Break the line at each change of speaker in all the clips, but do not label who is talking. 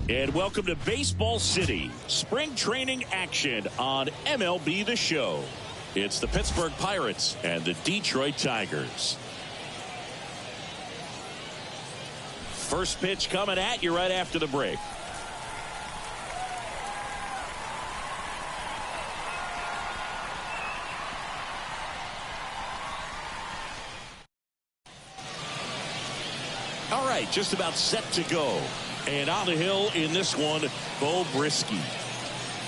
And welcome to Baseball City, spring training action on MLB The Show. It's the Pittsburgh Pirates and the Detroit Tigers. First pitch coming at you right after the break. All right, just about set to go. And on the hill in this one, Bo Brisky.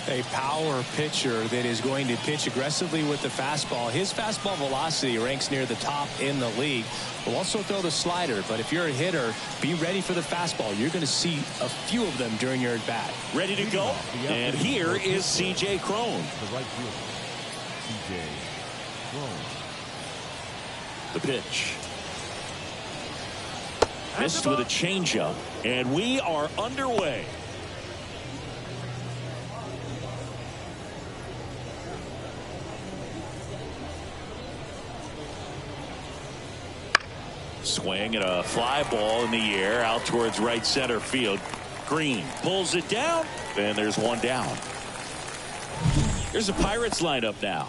A power pitcher that is going to pitch aggressively with the fastball. His fastball velocity ranks near the top in the league. Will also throw the slider, but if you're a hitter, be ready for the fastball. You're going to see a few of them during your at-bat.
Ready to go? And here is C.J. Cron.
The right fielder, C.J. Cron.
The pitch. Missed with a changeup, and we are underway. Swing and a fly ball in the air out towards right center field. Green pulls it down, and there's one down. Here's the Pirates lineup now.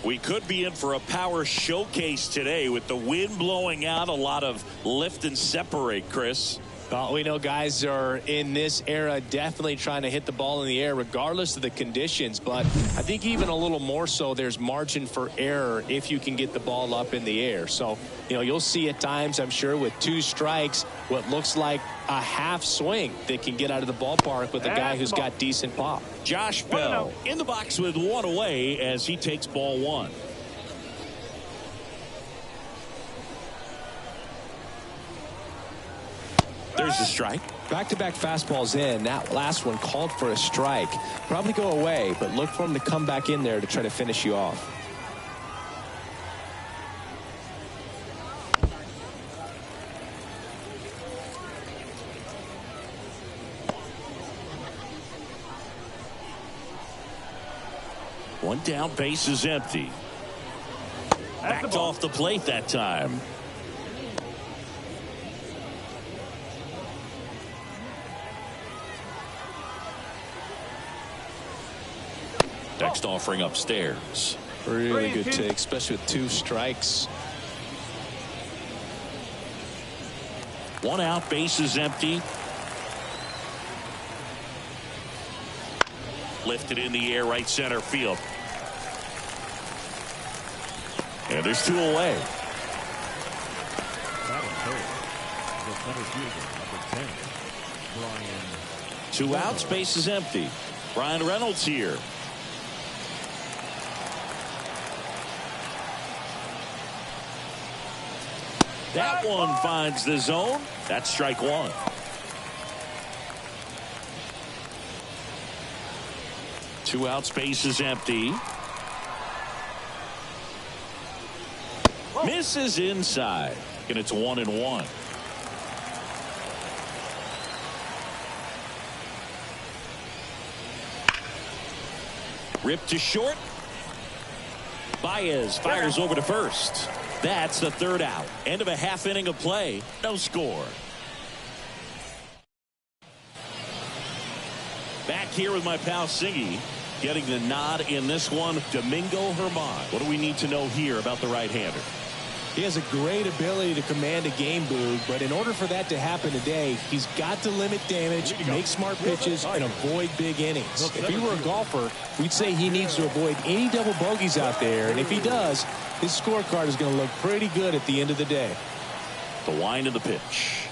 We could be in for a power showcase today with the wind blowing out, a lot of lift and separate, Chris.
Well, we know guys are in this era definitely trying to hit the ball in the air regardless of the conditions, but I think even a little more so there's margin for error if you can get the ball up in the air. So, you know, you'll see at times, I'm sure, with two strikes, what looks like a half swing that can get out of the ballpark with a guy who's got decent pop.
Josh Bell in the box with one away as he takes ball one. There's the strike.
Back-to-back fastballs in. That last one called for a strike. Probably go away, but look for him to come back in there to try to finish you off.
One down, base is empty. Backed off the plate that time. Next offering upstairs.
Really good take, especially with two strikes.
One out, base is empty. Lifted in the air, right center field. And there's two away. Two outs, base is empty. Brian Reynolds here. That one finds the zone. That's strike one. Two outs, base is empty. Misses inside, and it's 1-1. Ripped to short. Baez fires over to first. That's the third out. End of a half inning of play. No score. Back here with my pal Siggy. Getting the nod in this one, Domingo Germán. What do we need to know here about the right-hander?
He has a great ability to command a game, Boog, but in order for that to happen today, he's got to limit damage, make smart pitches, and avoid big innings. If he were a golfer, we'd say he needs to avoid any double bogeys out there, and if he does, his scorecard is going to look pretty good at the end of the day.
The wind of the pitch.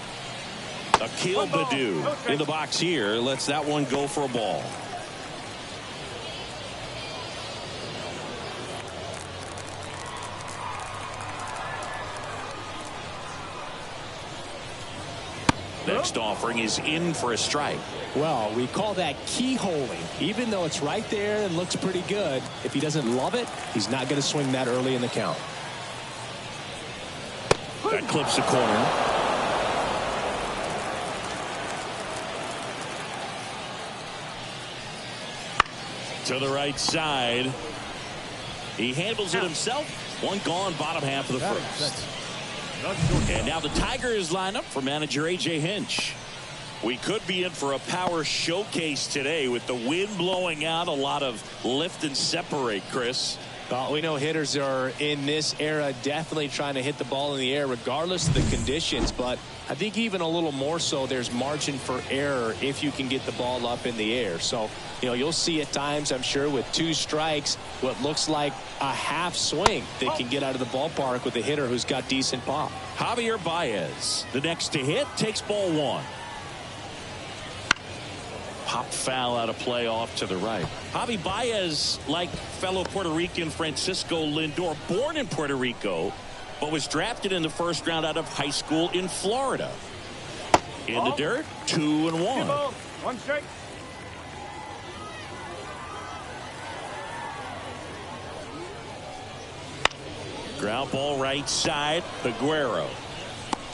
Akil Baddoo in the box here. Lets that one go for a ball. Next offering is in for a strike.
Well, we call that keyholing. Even though it's right there and looks pretty good, if he doesn't love it, he's not going to swing that early in the count.
That clips the corner. To the right side. He handles it himself. One gone, bottom half of the first. And now the Tigers line up for manager A.J. Hinch. We could be in for a power showcase today with the wind blowing out. A lot of lift and separate, Chris.
Well, we know hitters are in this era definitely trying to hit the ball in the air regardless of the conditions, but I think even a little more so there's margin for error if you can get the ball up in the air. So, you'll see at times, I'm sure, with 2 strikes, what looks like a half swing that can get out of the ballpark with a hitter who's got decent pop.
Javier Baez, the next to hit, takes ball 1. Pop foul out of play off to the right. Javi Baez, like fellow Puerto Rican Francisco Lindor, born in Puerto Rico, but was drafted in the first round out of high school in Florida. In the dirt, 2-1.
1 strike.
Ground ball right side, Peguero.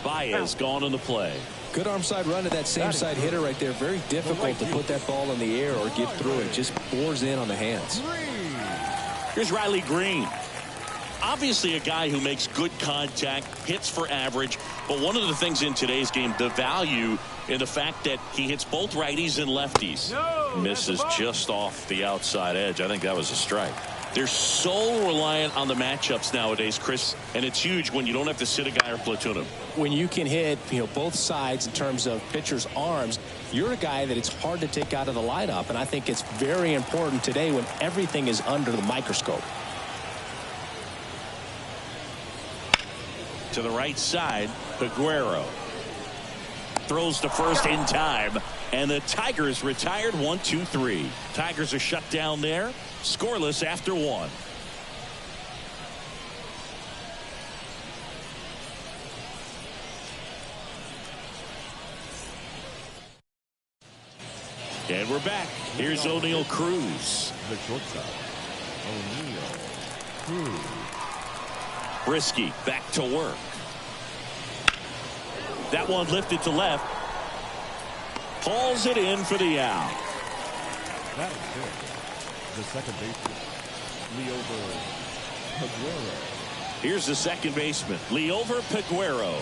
Baez gone in the play.
Good arm side run to that same side hitter right there. Very difficult to put that ball in the air or get through it. Just bores in on the hands.
Here's Riley Green. Obviously a guy who makes good contact, hits for average, but one of the things in today's game, the value in the fact that he hits both righties and lefties. Misses just off the outside edge. I think that was a strike. They're so reliant on the matchups nowadays, Chris, and it's huge when you don't have to sit a guy or platoon him.
When you can hit, both sides in terms of pitchers' arms, you're a guy that it's hard to take out of the lineup, and I think it's very important today when everything is under the microscope.
To the right side, Peguero throws to first in time, and the Tigers retired 1-2-3. Tigers are shut down there, scoreless after 1. And we're back. Here's O'Neal Cruz.
The shortstop, O'Neal Cruz.
Brisky back to work. That one lifted to left. Hauls it in for the out.
That is good. The second baseman, Leover Peguero.
Here's the second baseman, Leover Peguero.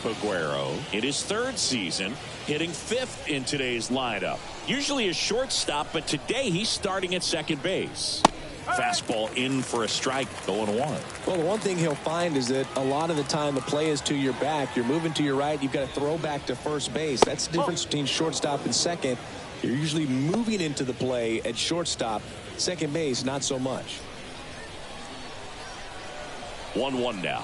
Peguero in his 3rd season, hitting 5th in today's lineup. Usually a shortstop, but today he's starting at second base. Fastball in for a strike, 0-1.
Well, the one thing he'll find is that a lot of the time the play is to your back. You're moving to your right. You've got to throw back to first base. That's the difference between shortstop and second. You're usually moving into the play at shortstop. Second base, not so much.
1-1 now.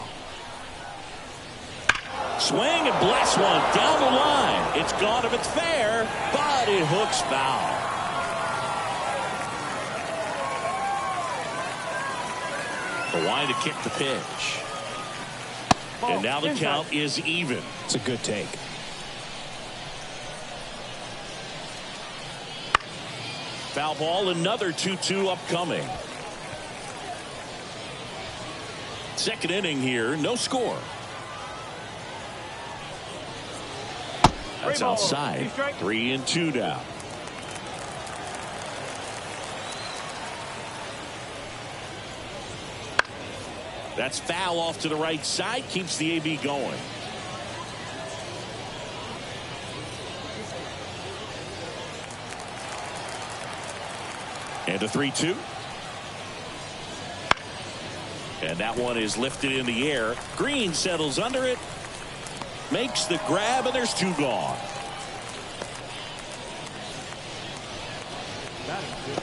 Swing and blast one down the line. It's gone if it's fair, but it hooks foul. The line to kick the pitch. And now the count is even.
It's a good take.
Foul ball, another 2-2 upcoming. Second inning here, no score. That's outside. 3-2 down. That's foul off to the right side. Keeps the AB going. And a 3-2. And that one is lifted in the air. Green settles under it. Makes the grab, and there's 2 gone.
That is good.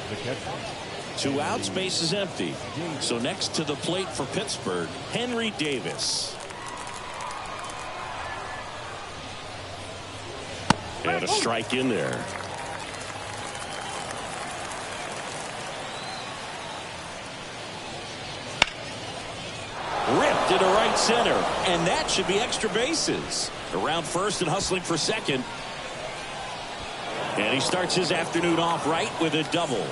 The catcher,
2 outs, base is empty. So next to the plate for Pittsburgh, Henry Davis. And a strike in there. Ripped into right center, and that should be extra bases. Around first and hustling for second. And he starts his afternoon off right with a double.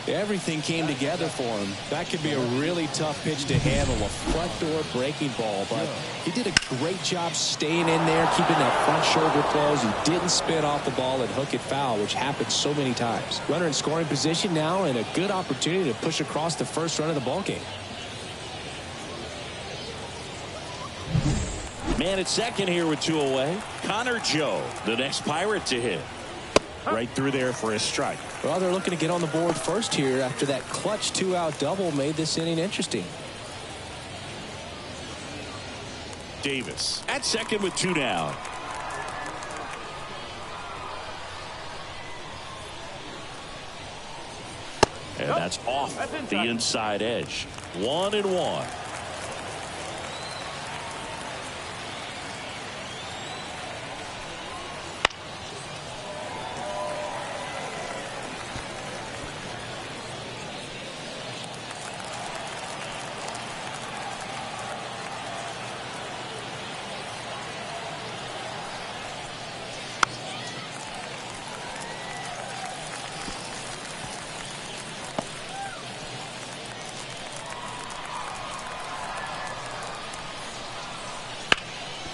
Everything came together for him. That could be a really tough pitch to handle, a front door breaking ball, but he did a great job staying in there, keeping that front shoulder closed. He didn't spin off the ball and hook it foul, which happens so many times. Runner in scoring position now, and a good opportunity to push across the first run of the ball game.
Man at second here with 2 away. Connor Joe, the next Pirate to hit.
Right through there for a strike.
Well, they're looking to get on the board first here after that clutch 2-out double made this inning interesting.
Davis at second with 2 down. And that's off the inside edge. 1-1.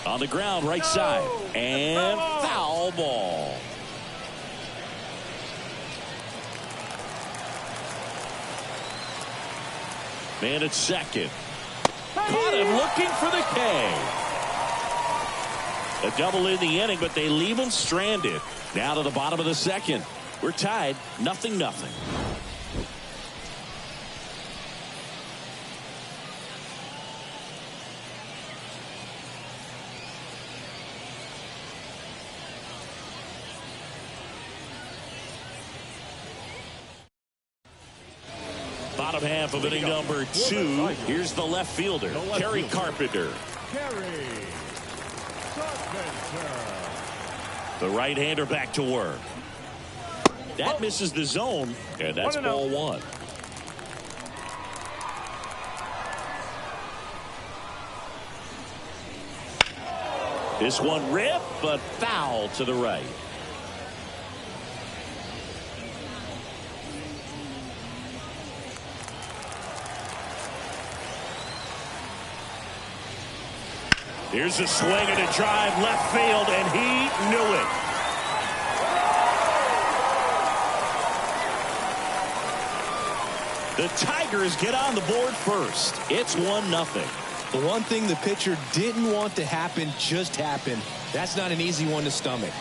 On the ground, right side, and foul ball. Man at second. Caught him looking for the K. A double in the inning, but they leave him stranded. Now to the bottom of the second. We're tied, 0-0. Bottom half of inning number 2. Here's the left fielder, Kerry Carpenter. The right-hander back to work. That misses the zone, and that's ball 1. This one ripped, but foul to the right. Here's a swing and a drive left field, and he knew it. The Tigers get on the board first. It's 1-0.
The one thing the pitcher didn't want to happen just happened. That's not an easy one to stomach.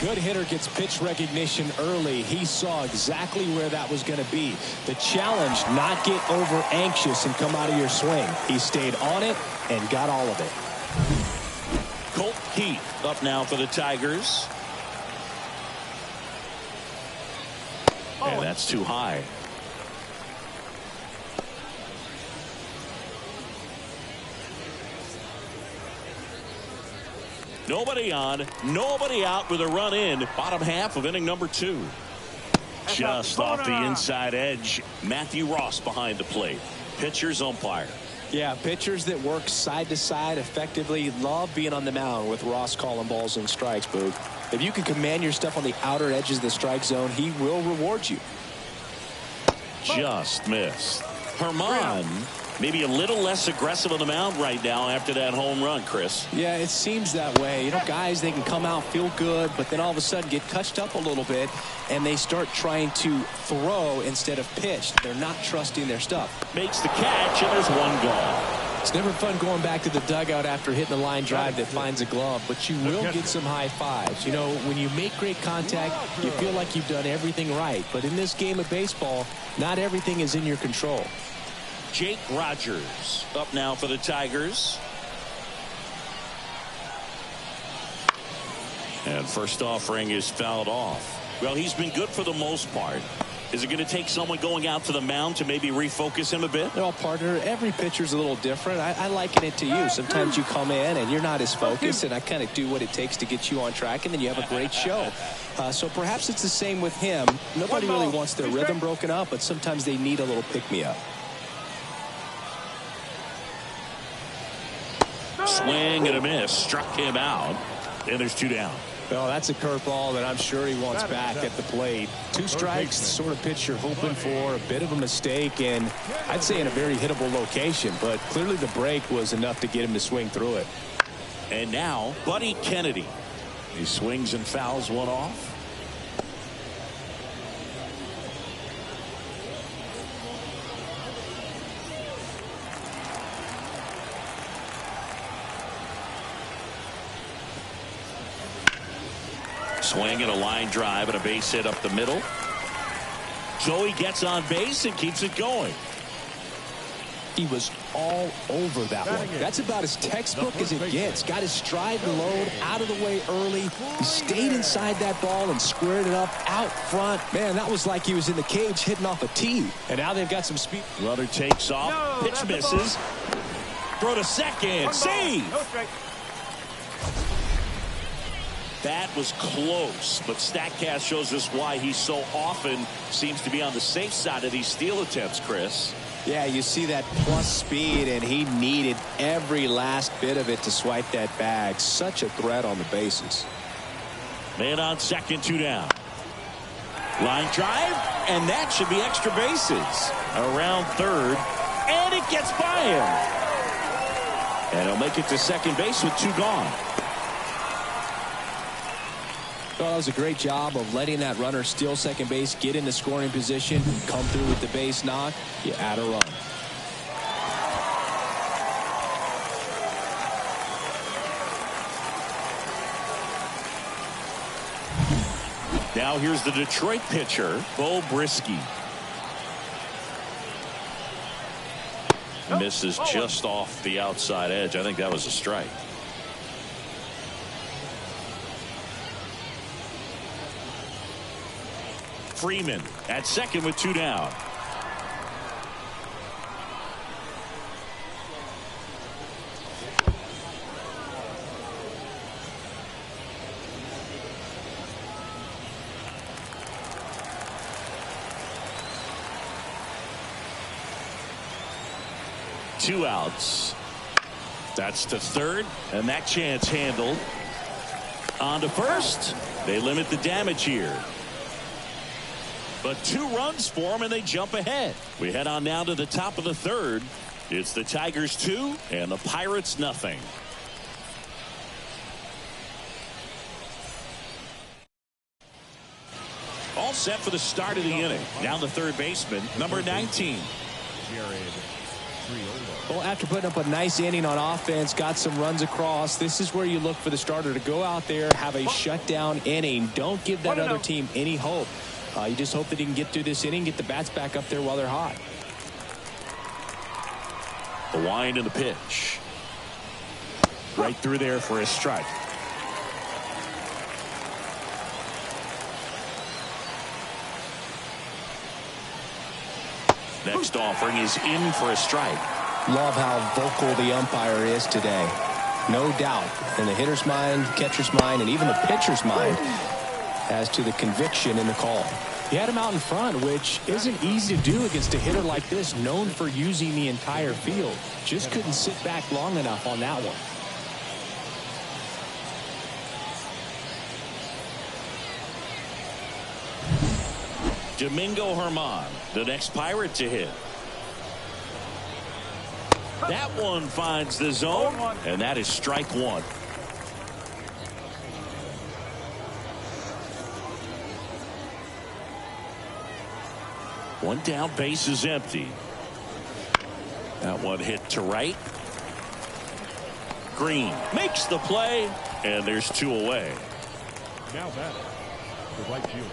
Good hitter gets pitch recognition early. He saw exactly where that was going to be. The challenge, not get over anxious and come out of your swing. He stayed on it and got all of it.
Colt Keith up now for the Tigers. And that's too high. Nobody on, nobody out with a run in. Bottom half of inning number 2. Just off the inside edge. Matthew Ross behind the plate. Pitcher's umpire.
Yeah, pitchers that work side to side effectively love being on the mound with Ross calling balls and strikes, Boog. If you can command your stuff on the outer edges of the strike zone, he will reward you.
Just missed. Herman maybe a little less aggressive on the mound right now after that home run, Chris.
Yeah, it seems that way. You know, guys, they can come out, feel good, but then all of a sudden get touched up a little bit, and they start trying to throw instead of pitch. They're not trusting their stuff.
Makes the catch, and there's one gone.
It's never fun going back to the dugout after hitting the line drive that finds a glove, but you will get some high fives. You know, when you make great contact, you feel like you've done everything right. But in this game of baseball, not everything is in your control.
Jake Rogers up now for the Tigers. And first offering is fouled off. Well, he's been good for the most part. Is it going to take someone going out to the mound to maybe refocus him a bit?
Well, partner, every pitcher's a little different. I liken it to you. Sometimes you come in and you're not as focused, and I kind of do what it takes to get you on track, and then you have a great show. So perhaps it's the same with him. Nobody really wants their rhythm broken up, but sometimes they need a little pick-me-up.
Swing and a miss. Struck him out. And there's 2 down.
Well, that's a curveball that I'm sure he wants back at the plate. 2 strikes, the sort of pitch you're hoping for. A bit of a mistake, and I'd say in a very hittable location. But clearly the break was enough to get him to swing through it.
And now, Buddy Kennedy. He swings and fouls one off. swing and a line drive and a base hit up the middle. So he gets on base and keeps it going.
He was all over that one. That's about as textbook as it gets. Got his stride and load out of the way early. He stayed inside that ball and squared it up out front. Man, that was like he was in the cage hitting off a tee. And now they've got some speed.
Runner takes off. Pitch misses. Throw to second. Save. That was close, but StatCast shows us why he so often seems to be on the safe side of these steal attempts, Chris.
Yeah, you see that plus speed, and he needed every last bit of it to swipe that bag. Such a threat on the bases.
Man on second, 2 down. Line drive, and that should be extra bases. Around third, and it gets by him. And he'll make it to second base with 2 gone.
Well, that was a great job of letting that runner steal second base, get in the scoring position, come through with the base knock. You add a run.
Now here's the Detroit pitcher, Bo Brisky. Misses just off the outside edge. I think that was a strike. Freeman at second with 2 down. Two outs. That's to third, and that chance handled. On to first. They limit the damage here. But 2 runs for them, and they jump ahead. We head on now to the top of the third. It's the Tigers 2 and the Pirates nothing. All set for the start of the inning. Now the third baseman, number 19.
Well, after putting up a nice inning on offense, got some runs across, this is where you look for the starter to go out there, have a shutdown inning. Don't give that other team any hope. You just hope that he can get through this inning, get the bats back up there while they're hot.
The wind and the pitch. Right through there for a strike. Next offering is in for a strike.
Love how vocal the umpire is today. No doubt in the hitter's mind, catcher's mind, and even the pitcher's mind as to the conviction in the call. He had him out in front, which isn't easy to do against a hitter like this, known for using the entire field. Just couldn't sit back long enough on that one.
Domingo Germán, the next Pirate to hit. That one finds the zone, and that is strike 1. One down, base is empty. That one hit to right. Green makes the play, and there's 2 away.
Now batting, the right fielder,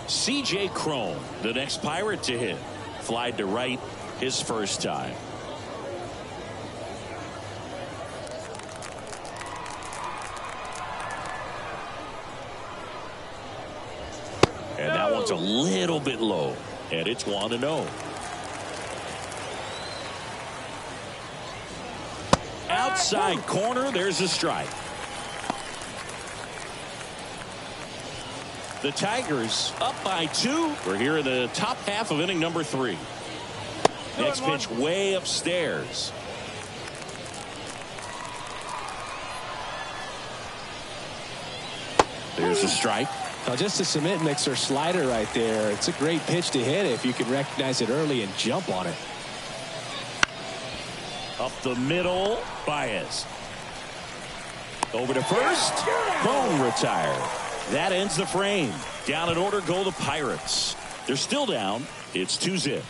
C.J. Cron, the next Pirate to hit. Flied to right his first time. And that one's a little bit low, and it's 1-0. Outside corner, there's a strike. The Tigers up by 2. We're here in the top half of inning number 3. Next pitch way upstairs. There's a strike.
Now just a cement mixer slider right there. It's a great pitch to hit if you can recognize it early and jump on it.
Up the middle, Baez. Over to first. Cron retired. That ends the frame. Down in order go the Pirates. They're still down. It's 2-0.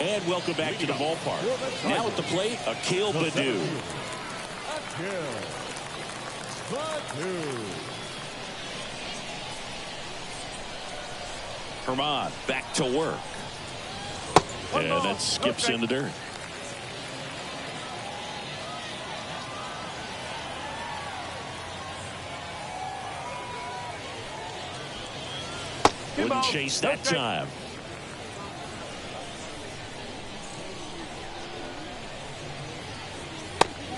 And welcome back to the ballpark. Now at the plate, Akil Baddoo. Herman back to work. And that skips in the dirt. Wouldn't chase that time.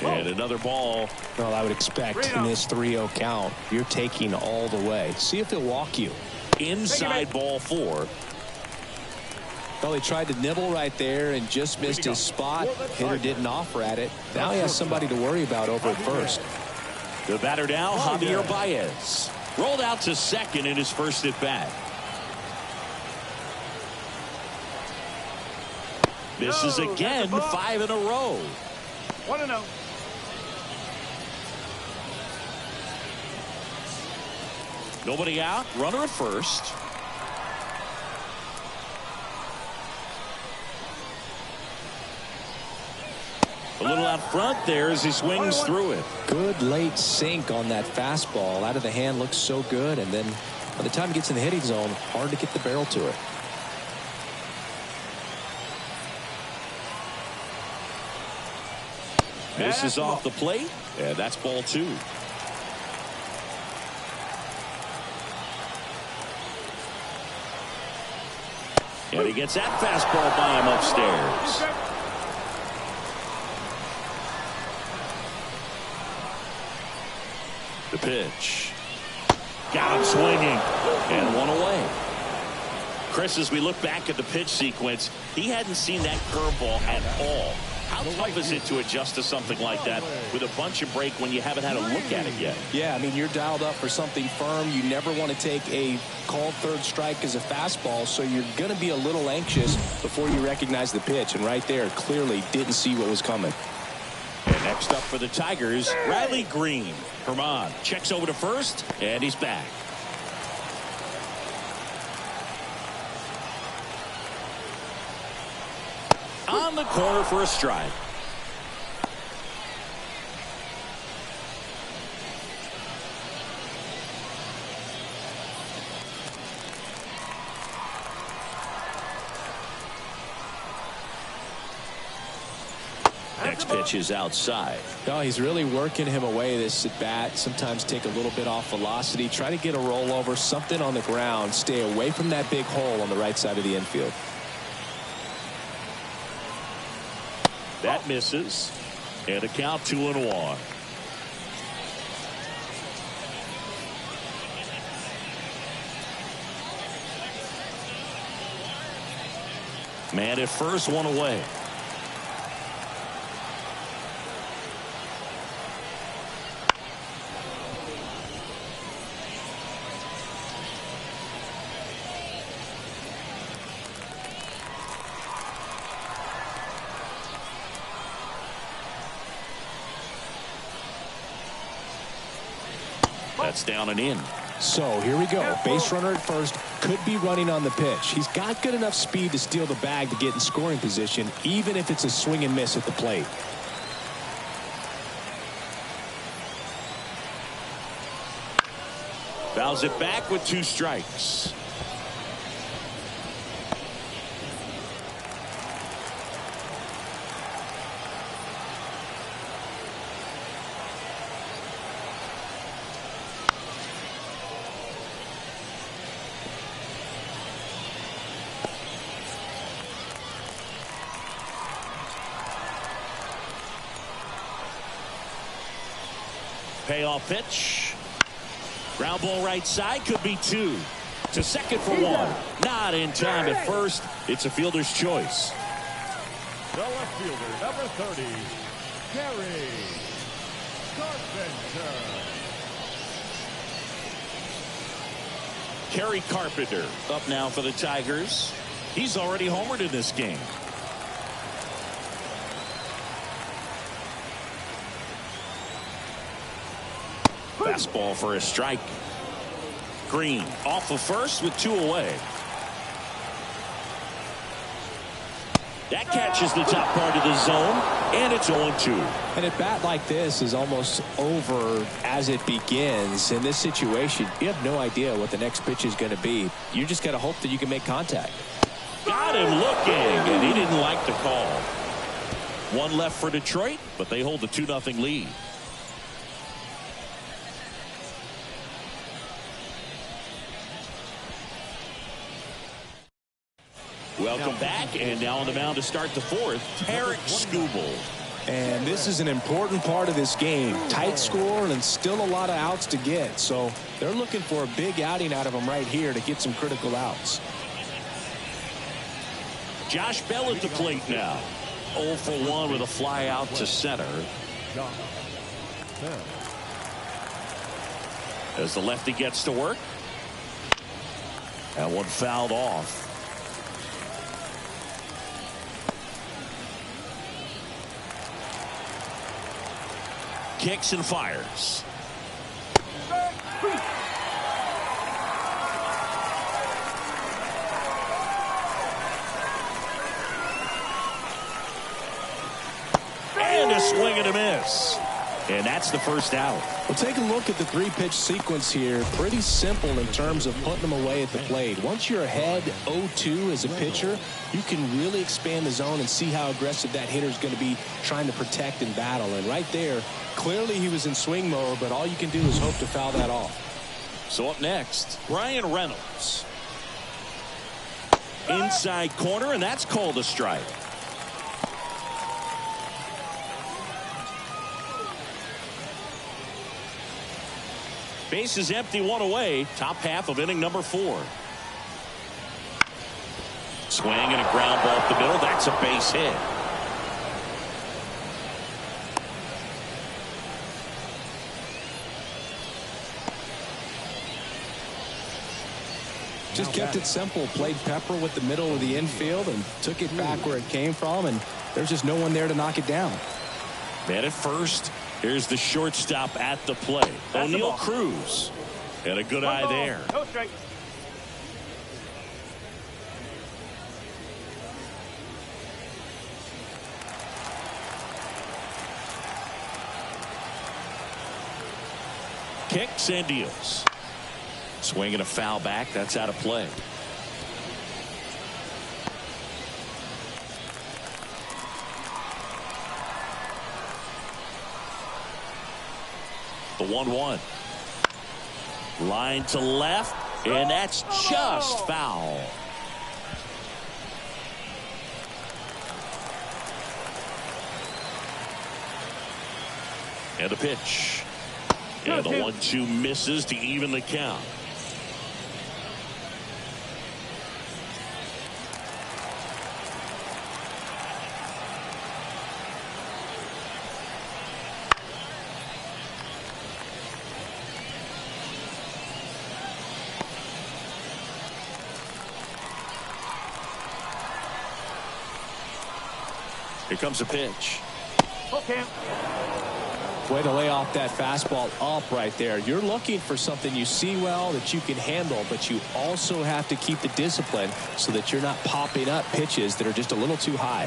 And another ball.
Well, I would expect in this 3-0 count, you're taking all the way. See if he'll walk you.
Inside ball 4.
Well, he tried to nibble right there and just missed his spot. Hitter didn't offer at it. Now he has somebody to worry about over at first.
The batter now, Javier Baez. Rolled out to second in his first at bat. Misses again, 5 in a row.
1-0.
Nobody out, runner at first. A little out front there as he swings through it.
Good late sink on that fastball. Out of the hand looks so good, and then by the time it gets in the hitting zone, hard to get the barrel to it.
Misses off the plate, and that's ball 2. And he gets that fastball by him upstairs. The pitch. Got him swinging. And one away. Chris, as we look back at the pitch sequence, he hadn't seen that curveball at all. How tough is it to adjust to something like that with a bunch of break when you haven't had a look at it yet?
Yeah, I mean, you're dialed up for something firm. You never want to take a called third strike as a fastball, so you're going to be a little anxious before you recognize the pitch. And right there, clearly didn't see what was coming.
And next up for the Tigers, Riley Green. Herman checks over to first, and he's back. On the corner for a strike. Next pitch is outside.
No, he's really working him away this at bat. Sometimes take a little bit off velocity. Try to get a rollover, something on the ground. Stay away from that big hole on the right side of the infield.
That misses. And a count 2-1. Man at first, one away. That's down and in.
So here we go. Base runner at first, could be running on the pitch. He's got good enough speed to steal the bag to get in scoring position, even if it's a swing and miss at the plate.
Fouls it back with 2 strikes. Payoff pitch. Ground ball right side, could be 2. To second for 1. Not in time at first. It's a fielder's choice.
The left fielder, number 30, Gary Carpenter.
Kerry Carpenter up now for the Tigers. He's already homered in this game. Fastball for a strike. Green off of first with 2 away. That catches the top part of the zone, and it's 0-2.
And a bat like this is almost over as it begins. In this situation, you have no idea what the next pitch is going to be. You just got to hope that you can make contact.
Got him looking, and he didn't like the call. One left for Detroit, but they hold the 2-0 lead. Welcome back, and now on the mound to start the fourth, Tarek Skubal.
And this is an important part of this game. Tight score and still a lot of outs to get. So they're looking for a big outing out of him right here to get some critical outs.
Josh Bell at the plate now. 0 for 1 with a fly out to center. As the lefty gets to work. That one fouled off. Kicks and fires. And a swing and a miss. And that's the first out.
Well, take a look at the three-pitch sequence here. Pretty simple in terms of putting them away at the plate. Once you're ahead 0-2 as a pitcher, you can really expand the zone and see how aggressive that hitter is going to be trying to protect and battle. And right there, clearly he was in swing mode, but all you can do is hope to foul that off.
So up next, Brian Reynolds. Inside corner, and that's called a strike. Base is empty, one away. Top half of inning number 4. Swing and a ground ball up the middle. That's a base hit.
Just kept it simple. Played pepper with the middle of the infield and took it back where it came from. And there's just no one there to knock it down.
Man at first. Here's the shortstop at the plate. O'Neal Cruz. And a good eye there.
No strike.
Kicks and deals. Swing and a foul back. That's out of play. The 1-1. Line to left, and that's just foul. And the pitch. And the 1-2 misses to even the count. Here comes a pitch.
Okay.
Way to lay off that fastball up right there. You're looking for something you see well that you can handle, but you also have to keep the discipline so that you're not popping up pitches that are just a little too high.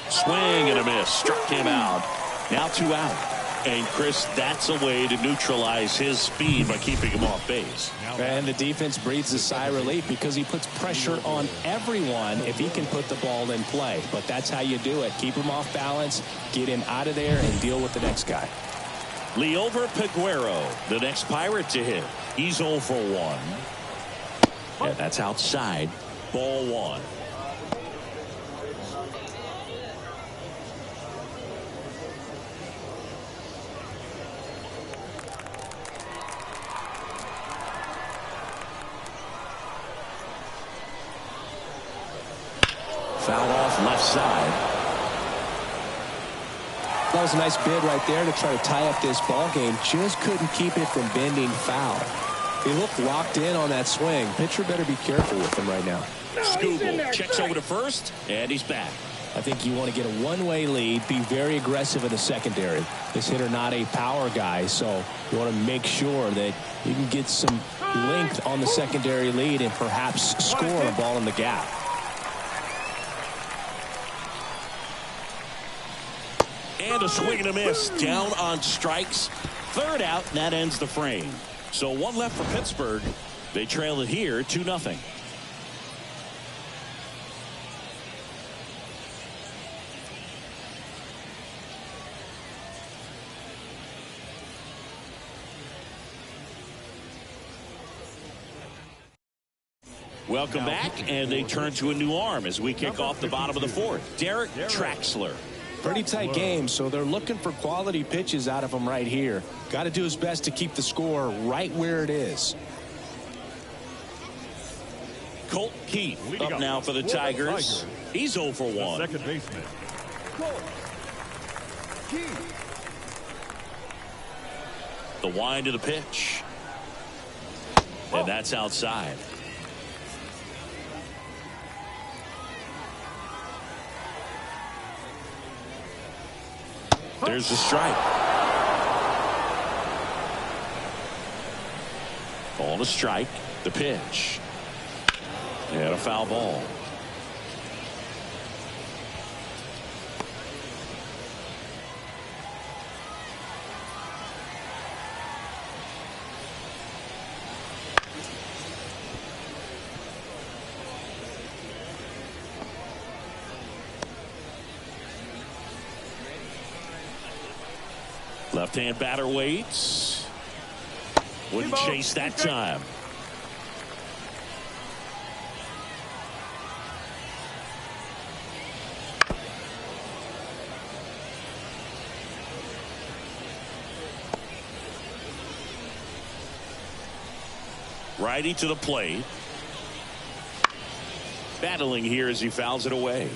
Swing and a miss. Struck him out. Now 2 out. And Chris, that's a way to neutralize his speed by keeping him off base.
And the defense breathes a sigh of relief because he puts pressure on everyone if he can put the ball in play. But that's how you do it. Keep him off balance, get him out of there, and deal with the next guy.
Liover Peguero, the next Pirate to hit. He's 0 for 1. Yeah, that's outside. Ball 1. Foul off left side.
That was a nice bid right there to try to tie up this ball game. Just couldn't keep it from bending foul. He looked locked in on that swing. Pitcher better be careful with him right now.
Skubal checks over to first, and he's back.
I think you want to get a one-way lead, be very aggressive in the secondary. This hitter not a power guy, so you want to make sure that you can get some length on the secondary lead and perhaps score a ball in the gap.
And a swing and a miss. Down on strikes. Third out, and that ends the frame. So one left for Pittsburgh. They trail it here 2-0. Welcome back, and they turn to a new arm as we kick off the bottom of the fourth. Derek Traxler.
Pretty tight game, so they're looking for quality pitches out of him right here. Got to do his best to keep the score right where it is.
Colt Keith up now for the Tigers. He's 0 for 1.
Second baseman, Colt Keith.
The wind of the pitch. And that's outside. There's the strike. Ball to strike. The pitch. And a foul ball. Left-hand batter waits. Wouldn't chase that time. Righty to the plate. Battling here as he fouls it away.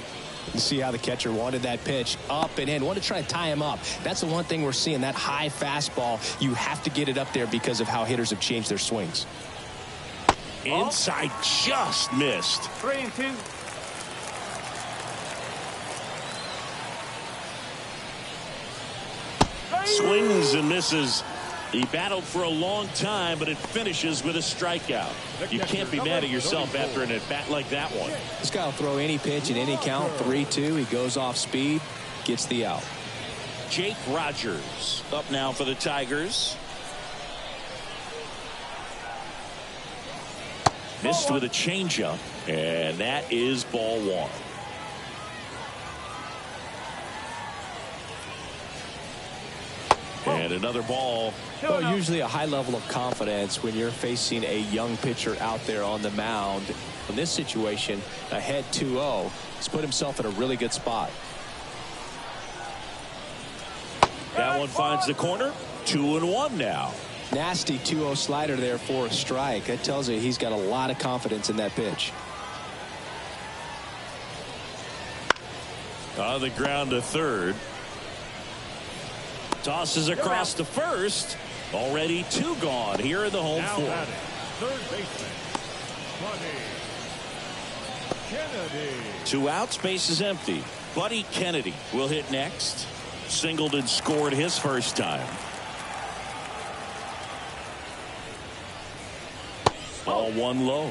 You see how the catcher wanted that pitch up and in. Wanted to try to tie him up. That's the one thing we're seeing. That high fastball, you have to get it up there because of how hitters have changed their swings.
Inside, just missed.
3-2.
Swings and misses. He battled for a long time, but it finishes with a strikeout. You can't be mad at yourself after an at-bat like that one.
This guy will throw any pitch at any count. 3-2. He goes off speed, gets the out.
Jake Rogers up now for the Tigers. Missed with a changeup, and that is ball one. And another ball.
Well, usually a high level of confidence when you're facing a young pitcher out there on the mound. In this situation, ahead 2-0, he's put himself in a really good spot.
That one finds the corner. 2-1 now.
Nasty 2-0 slider there for a strike. That tells you he's got a lot of confidence in that pitch.
On the ground to third. Tosses across to first. Already 2 gone here in the home fourth.
Third baseman, Buddy Kennedy.
2 outs, base is empty. Buddy Kennedy will hit next. Singleton scored his first time. Ball 1 low.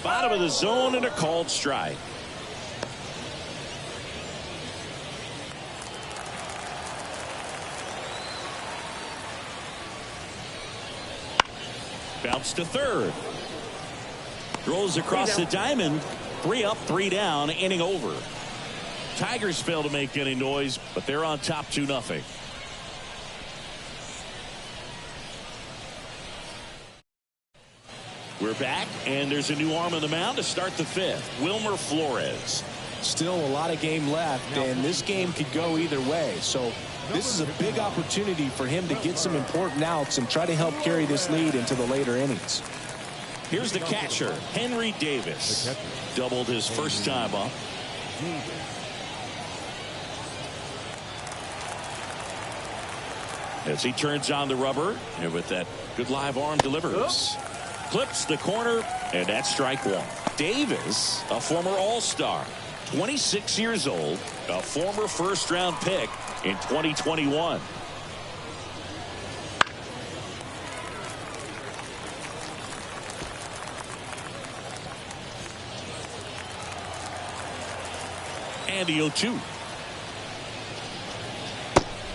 Bottom of the zone and a called strike. Bounce to third. Throws across the diamond. 3 up, 3 down, inning over. Tigers fail to make any noise, but they're on top 2-0. We're back, and there's a new arm on the mound to start the 5th. Wilmer Flores.
Still a lot of game left, and this game could go either way. So this is a big opportunity for him to get some important outs and try to help carry this lead into the later innings.
Here's the catcher, Henry Davis. Doubled his first time up. As he turns on the rubber, and with that good live arm delivers. Clips the corner, and that's strike 1. Davis, a former All-Star, 26 years old, a former first-round pick in 2021. And the 0-2.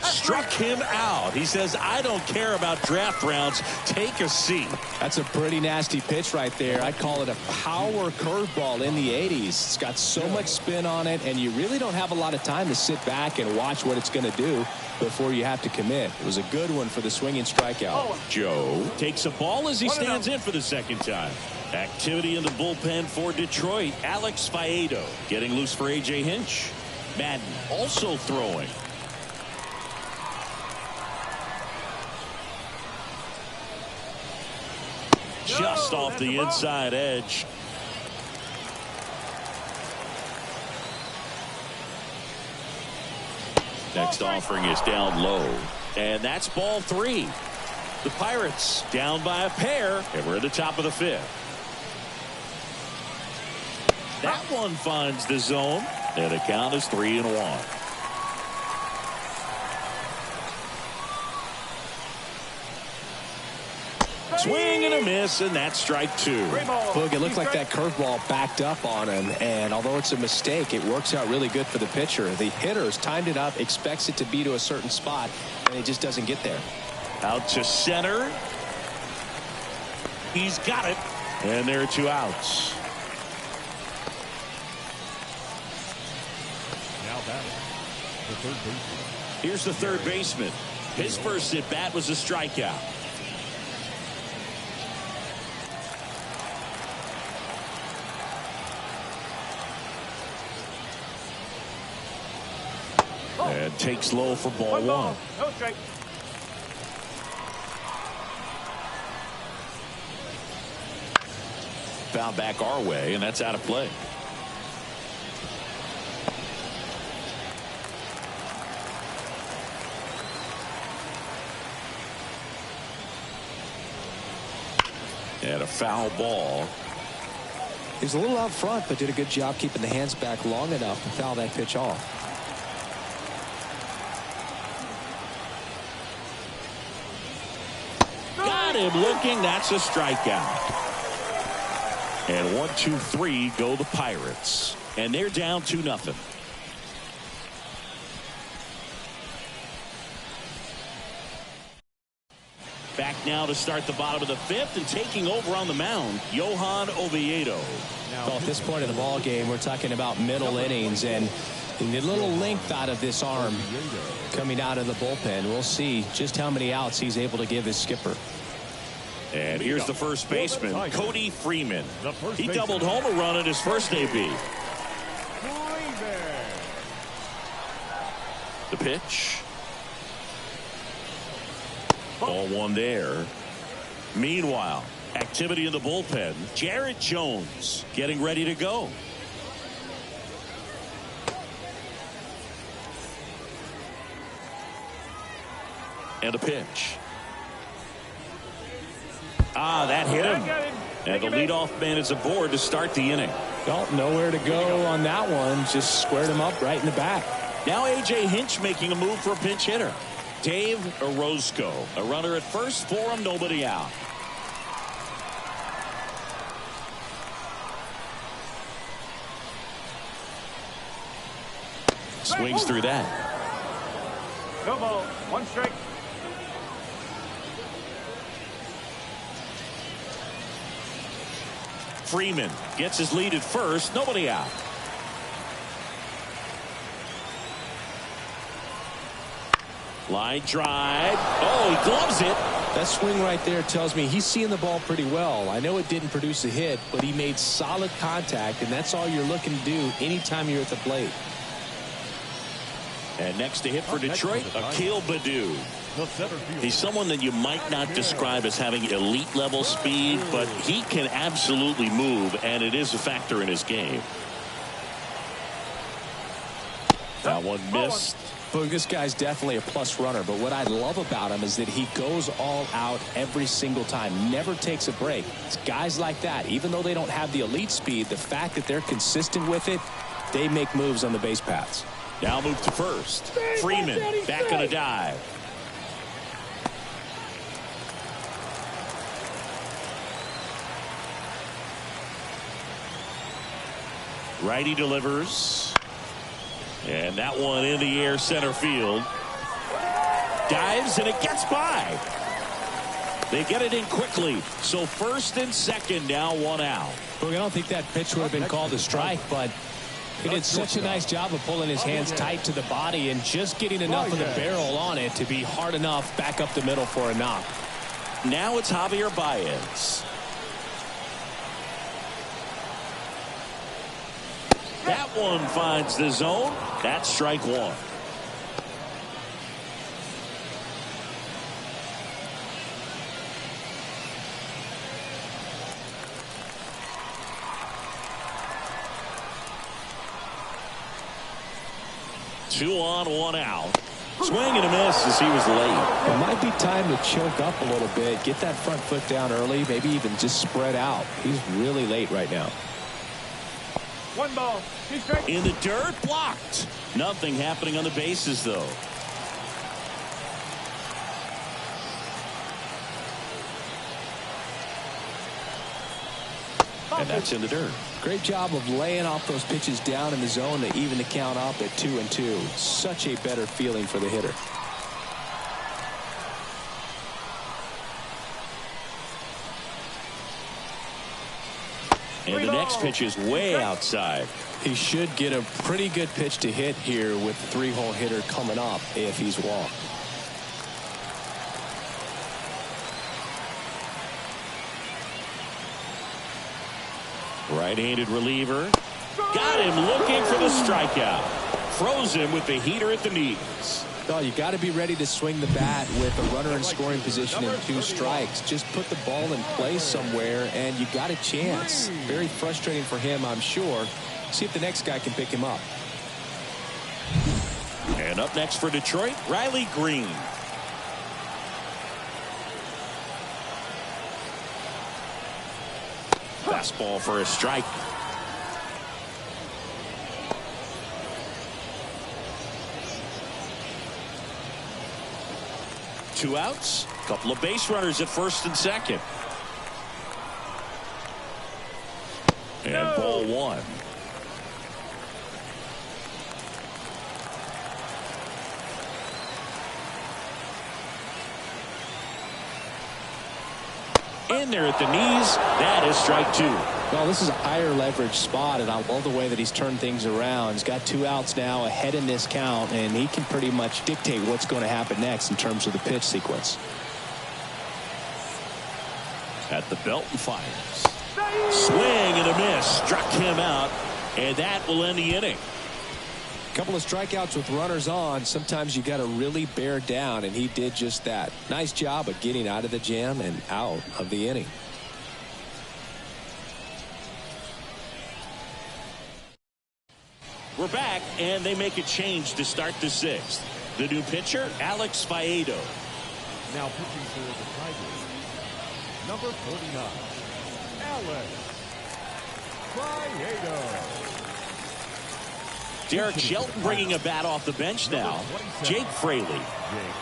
Struck him out. He says, I don't care about draft rounds. Take a seat.
That's a pretty nasty pitch right there. I'd call it a power curveball in the 80s. It's got so much spin on it, and you really don't have a lot of time to sit back and watch what it's going to do before you have to commit. It was a good one for the swinging strikeout.
Joe takes a ball as he stands in for the second time. Activity in the bullpen for Detroit. Alex Faedo getting loose for A.J. Hinch. Madden also throwing. Just off the inside edge. Next offering is down low. And that's ball 3. The Pirates down by a pair. And we're at the top of the 5th. That one finds the zone. And the count is 3-1. Swing and a miss, and that's strike 2.
Boog, it looked like that curveball backed up on him, and although it's a mistake, it works out really good for the pitcher. The hitter's timed it up, expects it to be to a certain spot, and it just doesn't get there.
Out to center. He's got it, and there are 2 outs.
Now batting, the third baseman.
Here's the third baseman. His first at bat was a strikeout. And takes low for ball 1.
No strike.
Foul back our way, and that's out of play. And a foul ball.
He was a little out front, but did a good job keeping the hands back long enough to foul that pitch off.
Got him looking. That's a strikeout. And 1, 2, 3 go the Pirates. And they're down 2-0. Back now to start the bottom of the 5th, and taking over on the mound, Johan Oviedo.
Well, at this point in the ball game, we're talking about middle innings, and the little length out of this arm coming out of the bullpen. We'll see just how many outs he's able to give his skipper.
And here's the first baseman, Cody Freeman. He doubled home a run at his first AB. The pitch. Ball 1 there. Meanwhile, activity in the bullpen. Jarrett Jones getting ready to go. And a pitch. That hit him. And the leadoff man is aboard to start the inning.
Well, nowhere to go on that one. Just squared him up right in the back.
Now A.J. Hinch making a move for a pinch hitter. Dave Orozco. A runner at first for him, nobody out. Swings through that.
No ball. 1 strike.
Freeman gets his lead at first, nobody out. Line drive. Oh, he gloves it.
That swing right there tells me he's seeing the ball pretty well. I know it didn't produce a hit, but he made solid contact, and that's all you're looking to do anytime you're at the plate.
And next to hit for Detroit, Akil Baddoo. He's someone that you might not describe as having elite level speed, but he can absolutely move, and it is a factor in his game. That one missed.
But this guy's definitely a plus runner, but what I love about him is that he goes all out every single time, never takes a break. It's guys like that, even though they don't have the elite speed, the fact that they're consistent with it, they make moves on the base paths.
Now move to first. Freeman back on a dive. Righty delivers. And that one in the air center field. Dives and it gets by. They get it in quickly. So first and second now, one out.
Look, I don't think that pitch would have been called a strike, but he did such a nice job of pulling his hands tight to the body and just getting enough of the barrel on it to be hard enough back up the middle for a knock.
Now it's Javier Baez. That one finds the zone. That's strike one. Two on, one out. Swing and a miss as he was late.
It might be time to choke up a little bit, get that front foot down early, maybe even just spread out. He's really late right now.
One ball. Two strikes.
In the dirt, blocked. Nothing happening on the bases, though. And that's in the dirt.
Great job of laying off those pitches down in the zone to even the count up at 2-2. Such a better feeling for the hitter.
And the next pitch is way outside.
He should get a pretty good pitch to hit here with the three-hole hitter coming up if he's walked.
Right-handed reliever. Got him looking for the strikeout. Froze him with the heater at the knees.
Oh, you got to be ready to swing the bat with a runner in scoring position and 2 strikes. Just put the ball in place somewhere and you got a chance. Very frustrating for him, I'm sure. See if the next guy can pick him up.
And up next for Detroit, Riley Green. Fastball for a strike. Two outs. Couple of base runners at first and second. And ball one. In there at the knees. That is strike 2.
Well, this is a higher leverage spot, and I love the way that he's turned things around. He's got 2 outs now ahead in this count, and he can pretty much dictate what's going to happen next in terms of the pitch sequence.
At the belt and fires. Swing and a miss. Struck him out, and that will end the inning.
Couple of strikeouts with runners on. Sometimes you got to really bear down, and he did just that. Nice job of getting out of the jam and out of the inning.
We're back, and they make a change to start the 6th. The new pitcher, Alex Faedo.
Now pitching for the Tigers, number 49, Alex Faedo.
Derek Shelton bringing a bat off the bench now. Jake Fraley.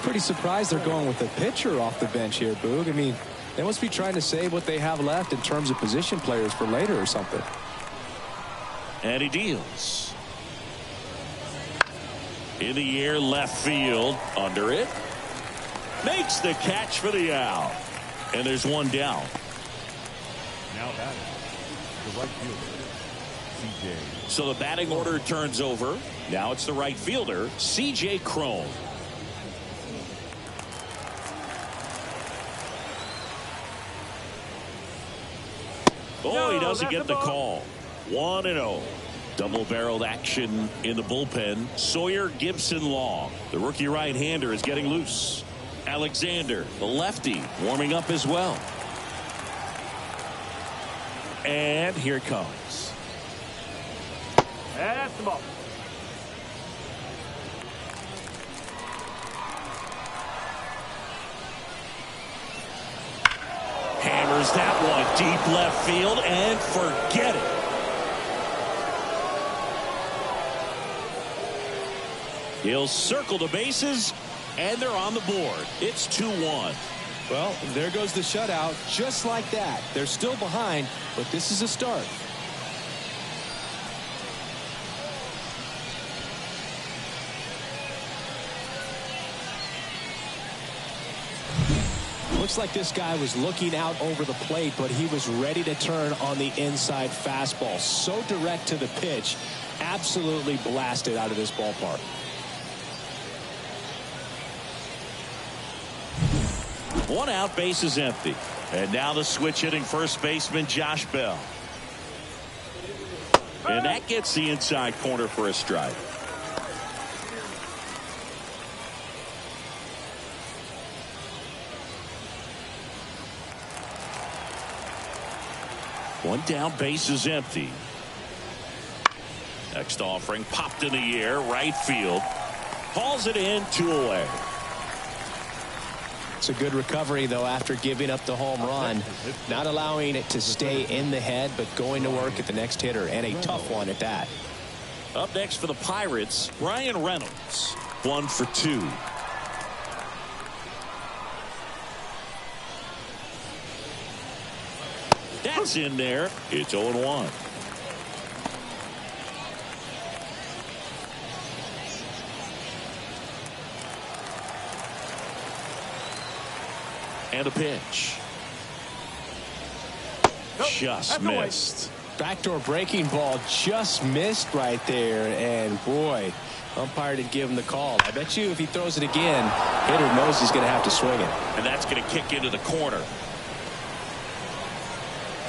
Pretty surprised they're going with a pitcher off the bench here, Boog. I mean, they must be trying to save what they have left in terms of position players for later or something.
And he deals. In the air, left field. Under it. Makes the catch for the out. And there's one down.
Now batting, the right fielder, C.J.
So the batting order turns over. Now it's the right fielder, C.J. Cron. Oh, he doesn't get the call. 1-0. Double-barreled action in the bullpen. Sawyer Gibson Long. The rookie right-hander is getting loose. Alexander, the lefty, warming up as well. And here it comes.
That's the ball.
Hammers that one deep left field and forget it. He'll circle the bases, and they're on the board. It's 2-1.
Well, there goes the shutout. Just like that. They're still behind, but this is a start. Looks like this guy was looking out over the plate, but he was ready to turn on the inside fastball. So direct to the pitch. Absolutely blasted out of this ballpark.
One out, base is empty. And now the switch hitting first baseman Josh Bell. And that gets the inside corner for a strike. One down, base is empty. Next offering popped in the air, right field. Hauls it in, 2 away.
It's a good recovery, though, after giving up the home run. Not allowing it to stay in the head, but going to work at the next hitter, and a tough one at that.
Up next for the Pirates, Ryan Reynolds. 1 for 2. That's in there. It's 0-1. And a pitch. Just missed.
Backdoor breaking ball just missed right there. And boy, umpire didn't give him the call. I bet you if he throws it again, hitter knows he's going to have to swing it.
And that's going to kick into the corner.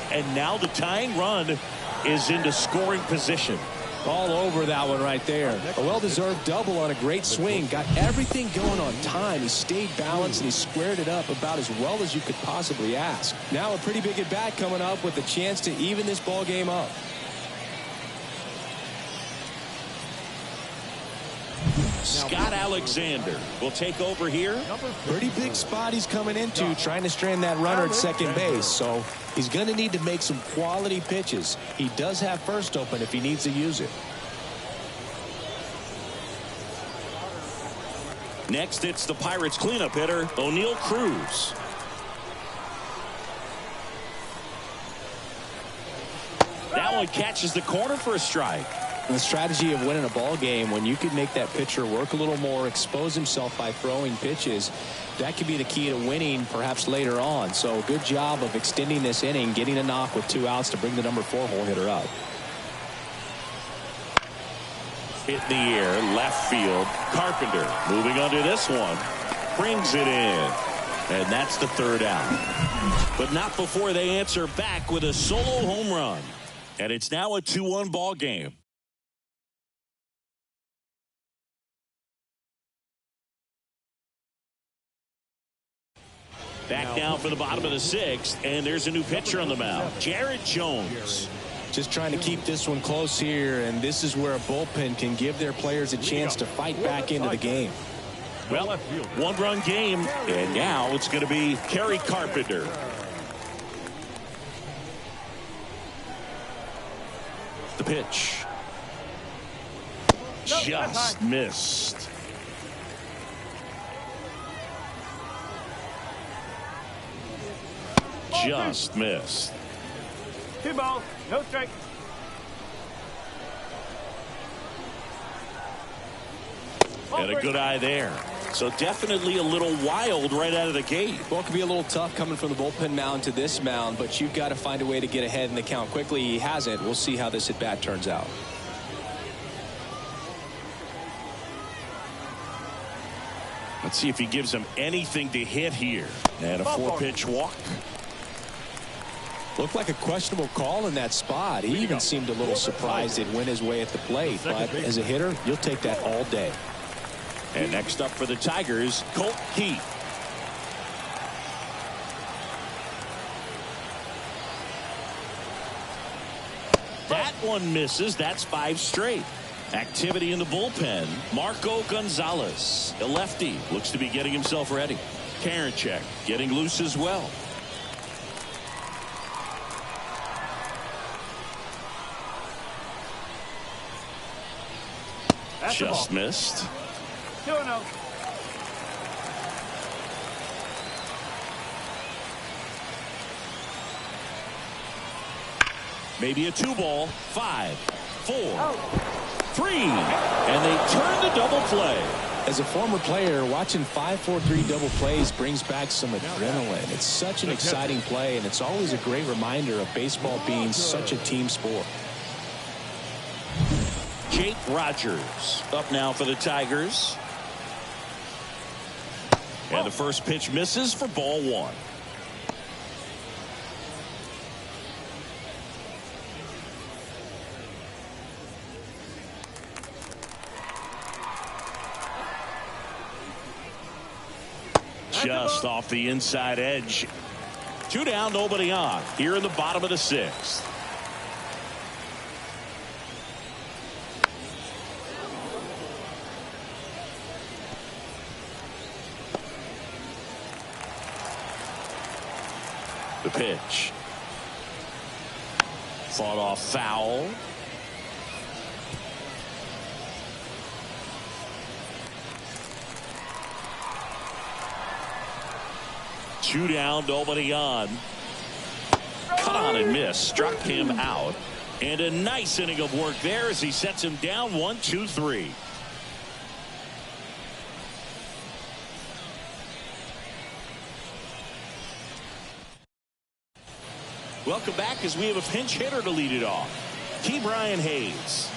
And now the tying run is into scoring position.
All over that one right there. A well-deserved double on a great swing. Got everything going on time. He stayed balanced and he squared it up about as well as you could possibly ask. Now a pretty big at-bat coming up with a chance to even this ball game up.
Scott Alexander will take over here.
Pretty big spot he's coming into, trying to strand that runner at second base. So he's going to need to make some quality pitches. He does have first open if he needs to use it.
Next, it's the Pirates cleanup hitter, O'Neal Cruz. That one catches the corner for a strike.
The strategy of winning a ball game, when you could make that pitcher work a little more, expose himself by throwing pitches, that could be the key to winning perhaps later on. So good job of extending this inning, getting a knock with 2 outs to bring the number 4 hole hitter up.
Hit in the air, left field. Carpenter moving under this one. Brings it in. And that's the 3rd out. But not before they answer back with a solo home run. And it's now a 2-1 ball game. Back now for the bottom of the 6th, and there's a new pitcher on the mound, Jared Jones.
Just trying to keep this one close here, and this is where a bullpen can give their players a chance to fight back into the game.
Well, 1-run game, and now it's going to be Kerry Carpenter. The pitch. Just missed. Just missed.
2 balls, no strike.
And a good eye there. So definitely a little wild right out of the gate.
Well, it could be a little tough coming from the bullpen mound to this mound, but you've got to find a way to get ahead in the count quickly. He hasn't. We'll see how this at bat turns out.
Let's see if he gives him anything to hit here. And a 4-pitch walk.
Looked like a questionable call in that spot. He even seemed a little surprised it went his way at the plate. But as a hitter, you'll take that all day.
And next up for the Tigers, Colt Keith. That one misses. That's 5 straight. Activity in the bullpen. Marco Gonzalez, the lefty, looks to be getting himself ready. Karinchak getting loose as well. Just missed.
2-0.
Maybe a 2-ball. 5, 4, 3. And they turn the double play.
As a former player, watching 5-4-3 double plays brings back some adrenaline. It's such an exciting play, and it's always a great reminder of baseball being such a team sport.
Jake Rogers up now for the Tigers. And the first pitch misses for ball one. Just off the inside edge. 2 down, nobody on. Here in the bottom of the 6th. The pitch. Fought off foul. Two down, nobody on. Cut on and miss. Struck him out. And a nice inning of work there as he sets him down 1-2-3. Welcome back as we have a pinch hitter to lead it off. Brian Hayes.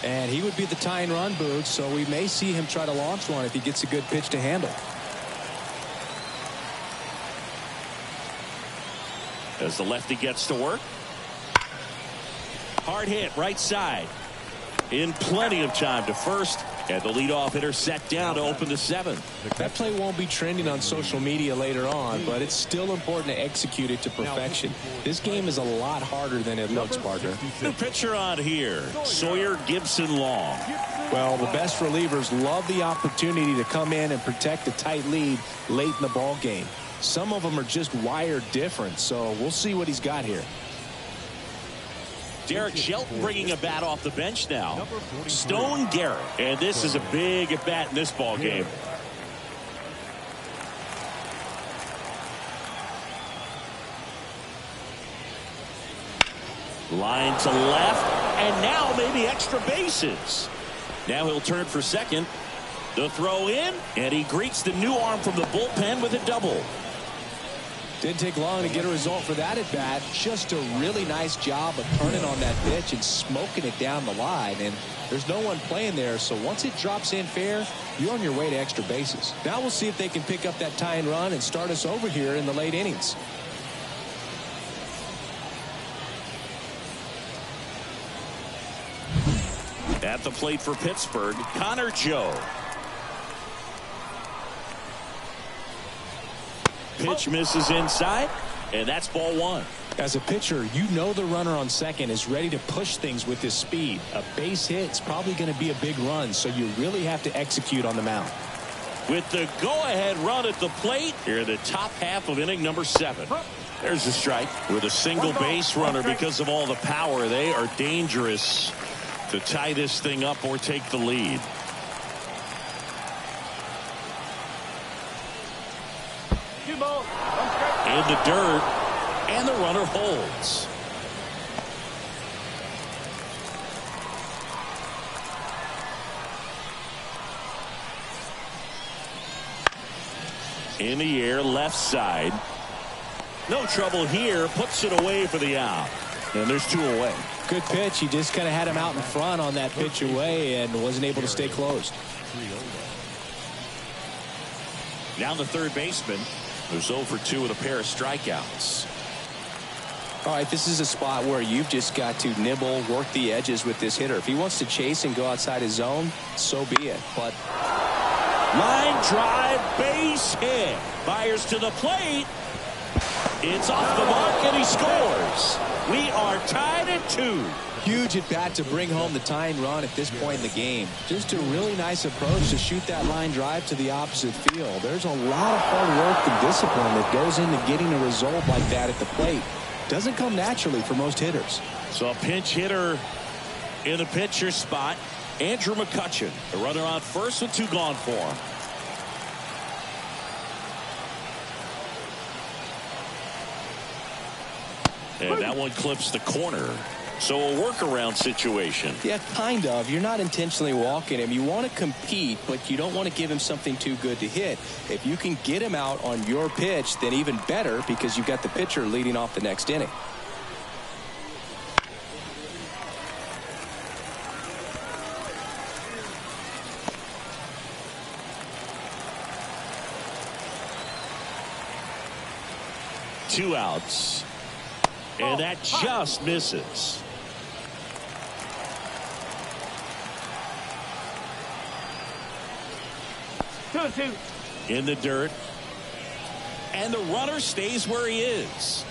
And he would be the tying run, Boog, so we may see him try to launch one if he gets a good pitch to handle.
As the lefty gets to work. Hard hit right side. In plenty of time to first. And the leadoff hitter set down to open the 7th.
That play won't be trending on social media later on, but it's still important to execute it to perfection. This game is a lot harder than it looks, partner.
New pitcher on here, Sawyer Gibson-Long.
Well, the best relievers love the opportunity to come in and protect a tight lead late in the ball game. Some of them are just wired different, so we'll see what he's got here.
Derek Shelton bringing a bat off the bench now. Stone Garrett. And this is a big at bat in this ball game. Line to left. And now maybe extra bases. Now he'll turn for second. The throw in. And he greets the new arm from the bullpen with a double.
Didn't take long to get a result for that at bat. Just a really nice job of turning on that pitch and smoking it down the line. And there's no one playing there, so once it drops in fair, you're on your way to extra bases. Now we'll see if they can pick up that tying run and start us over here in the late innings.
At the plate for Pittsburgh, Connor Joe. Pitch misses inside, and that's ball one.
As a pitcher, you know the runner on second is ready to push things with his speed. A base hit is probably going to be a big run, so you really have to execute on the mound.
With the go-ahead run at the plate, here in the top half of inning number 7. There's a strike. With a single base runner because of all the power, they are dangerous to tie this thing up or take the lead. In the dirt, and the runner holds. In the air, left side. No trouble here, puts it away for the out. And there's 2 away.
Good pitch. He just kind of had him out in front on that pitch away and wasn't able to stay closed.
Now the third baseman, who's 0 for 2 with a pair of strikeouts.
All right, this is a spot where you've just got to nibble, work the edges with this hitter. If he wants to chase and go outside his zone, so be it. But
line drive, base hit. Fires to the plate. It's off the mark, and he scores. We are tied at 2.
Huge at bat to bring home the tying run at this point in the game. Just a really nice approach to shoot that line drive to the opposite field. There's a lot of hard work and discipline that goes into getting a result like that at the plate. Doesn't come naturally for most hitters.
So a pinch hitter in the pitcher spot, Andrew McCutchen. The runner on first with 2 gone for him. And that one clips the corner. So a workaround situation.
Yeah, kind of. You're not intentionally walking him. You want to compete, but you don't want to give him something too good to hit. If you can get him out on your pitch, then even better, because you've got the pitcher leading off the next inning.
Two outs. And that just misses.
2-2.
In the dirt. And the runner stays where he is.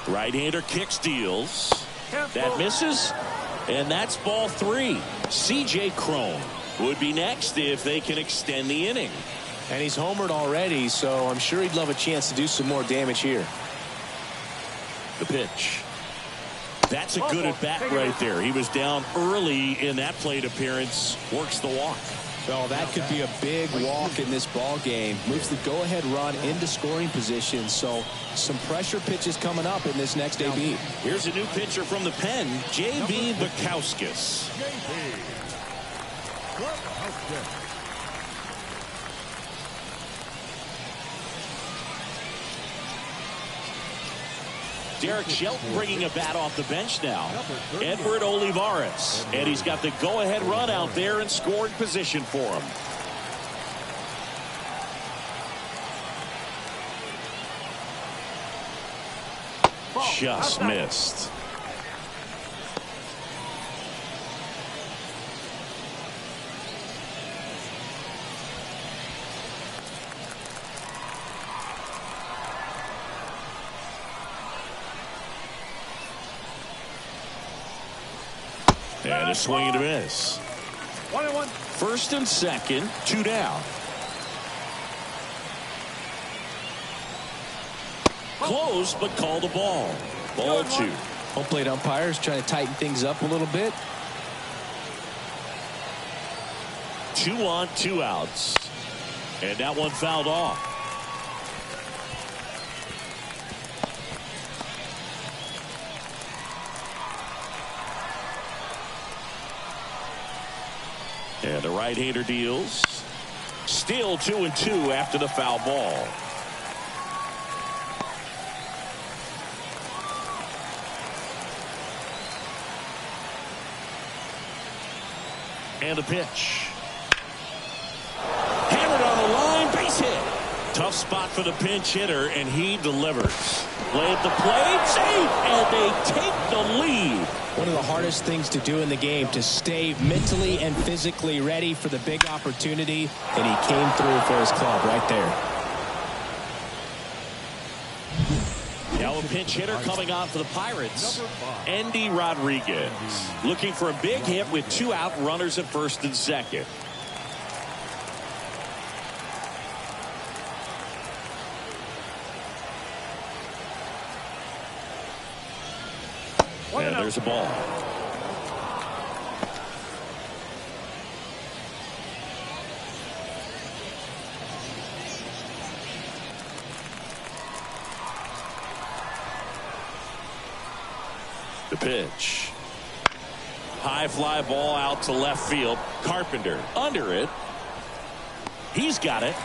Right-hander kicks, deals. That misses. And that's ball 3. C.J. Cron would be next if they can extend the inning.
And he's homered already, so I'm sure he'd love a chance to do some more damage here.
The pitch. That's a good at bat right there. He was down early in that plate appearance. Works the walk.
Well, that could be a big walk in this ball game. Moves the go-ahead run into scoring position. So some pressure pitches coming up in this next AB.
Here's a new pitcher from the pen, J.B. Bukowskis. Derek Shelton bringing a bat off the bench now. Edward Olivares. And he's got the go-ahead run out there in scoring position for him. Just missed. And a swing and a miss.
1-1.
First and second, 2 down. Close, but call the ball. Ball 2.
Home plate umpires trying to tighten things up a little bit.
2 on, 2 outs. And that one fouled off. And the right-hander deals. Still 2-2 after the foul ball. And the pitch. Hammered on the line, base hit. Tough spot for the pinch hitter, and he delivers. Play at the plate, safe, and they take the lead.
One of the hardest things to do in the game, to stay mentally and physically ready for the big opportunity, and he came through for his club right there.
Now a pinch hitter coming on for the Pirates, Andy Rodriguez. Looking for a big hit with 2 out, runners at first and second. And there's a ball. The pitch. High fly ball out to left field. Carpenter under it. He's got it.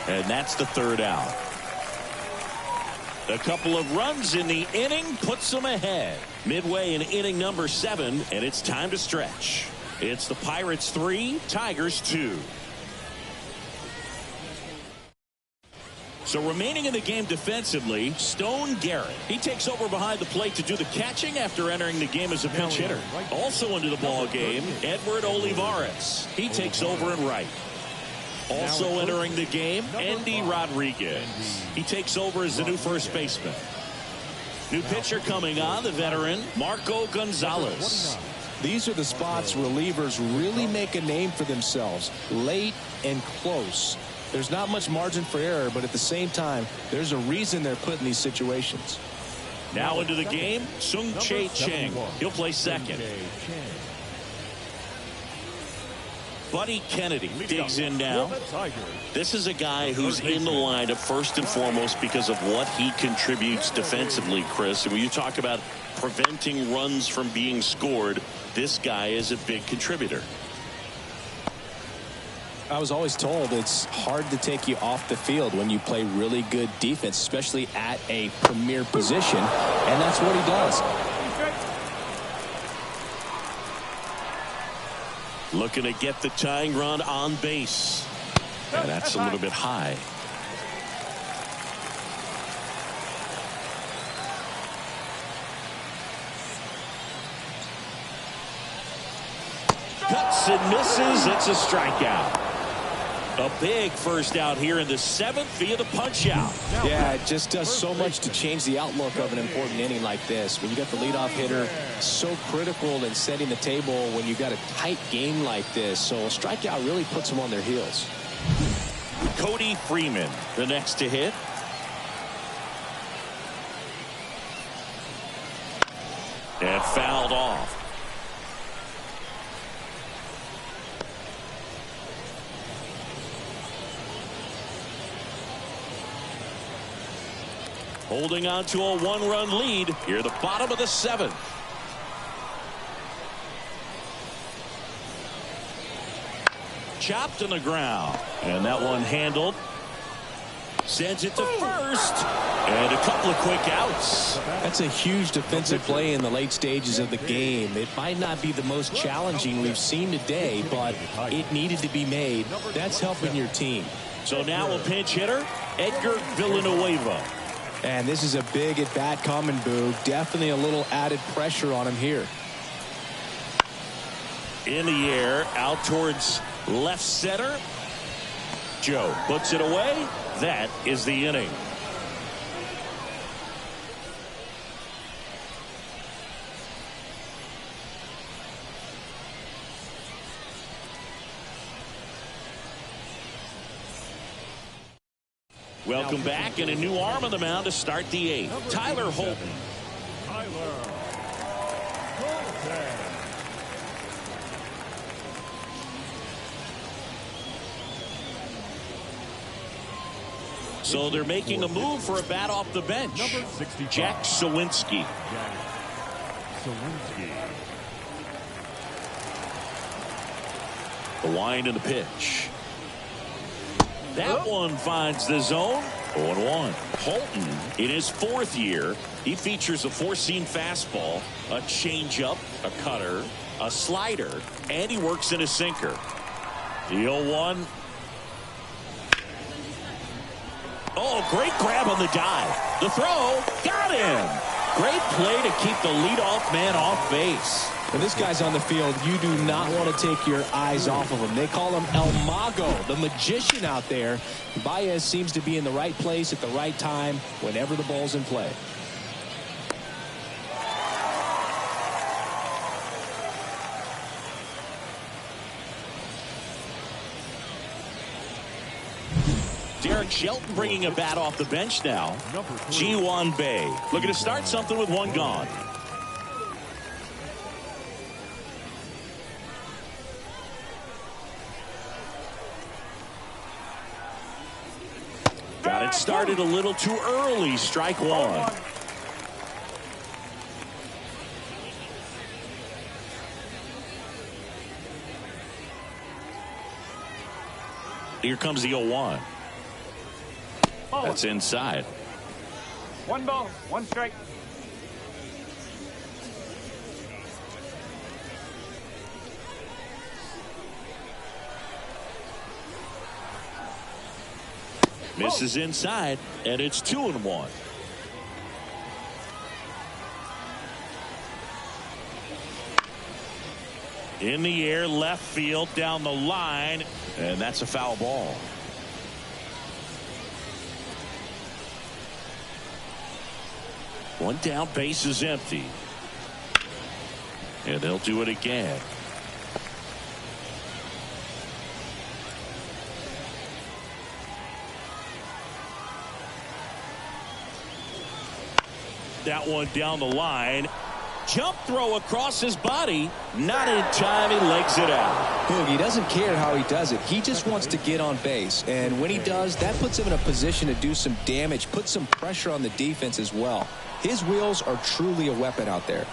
And that's the 3rd out. A couple of runs in the inning puts them ahead. Midway in inning number 7, and it's time to stretch. It's the Pirates 3, Tigers 2. So remaining in the game defensively, Stone Garrett. He takes over behind the plate to do the catching after entering the game as a pinch hitter. Also into the ball game, Edward Olivares. He takes over in right. Also entering the game, Andy Rodriguez. He takes over as the new first baseman. New pitcher coming on, the veteran, Marco Gonzalez.
These are the spots relievers really make a name for themselves, late and close. There's not much margin for error, but at the same time, there's a reason they're put in these situations.
Now into the game, Sung Chae Chang. He'll play second. Buddy Kennedy digs in now. This is a guy who's in the lineup first and foremost because of what he contributes defensively, Chris. And when you talk about preventing runs from being scored, this guy is a big contributor.
I was always told it's hard to take you off the field when you play really good defense, especially at a premier position, and that's what he does.
Looking to get the tying run on base. And that's a little bit high. Cuts and misses. It's a strikeout. A big first out here in the 7th via the punch out.
Yeah, it just does so much to change the outlook of an important inning like this. When you got the leadoff hitter, so critical in setting the table when you got a tight game like this. So a strikeout really puts them on their heels.
Cody Freeman, the next to hit. And fouled off. Holding on to a 1-run lead here, the bottom of the 7th. Chopped in the ground, and that one handled. Sends it to first, and a couple of quick outs.
That's a huge defensive play in the late stages of the game. It might not be the most challenging we've seen today, but it needed to be made. That's helping your team.
So now a pinch hitter, Edgar Villanueva.
And this is a big at bat coming, Boo. Definitely a little added pressure on him here.
In the air, out towards left center. Joe puts it away. That is the inning. Welcome back, and a new arm on the mound to start the 8th. Tyler Holton. So they're making a move for a bat off the bench. Jack Sawinski. The wind and the pitch. That one finds the zone. 0-1. Holton, in his 4th year, he features a 4-seam fastball, a changeup, a cutter, a slider, and he works in a sinker. The 0-1. Oh, great grab on the dive. The throw, got him. Great play to keep the leadoff man off base.
When this guy's on the field, you do not want to take your eyes off of him. They call him El Mago, the magician out there. Baez seems to be in the right place at the right time whenever the ball's in play.
Derek Shelton bringing a bat off the bench now. Ji-Hwan Bae looking to start something with one gone. Got it started a little too early. Strike one. Here comes the 0-1. That's inside.
1 ball, 1 strike.
Misses inside, and it's 2-1. In the air, left field, down the line, and that's a foul ball. One down, base is empty. And they'll do it again. That one down the line. jump throw across his body. Not in time. He legs it out.
Look, he doesn't care how he does it. He just wants to get on base. And when he does, that puts him in a position to do some damage, put some pressure on the defense as well. His wheels are truly a weapon out there.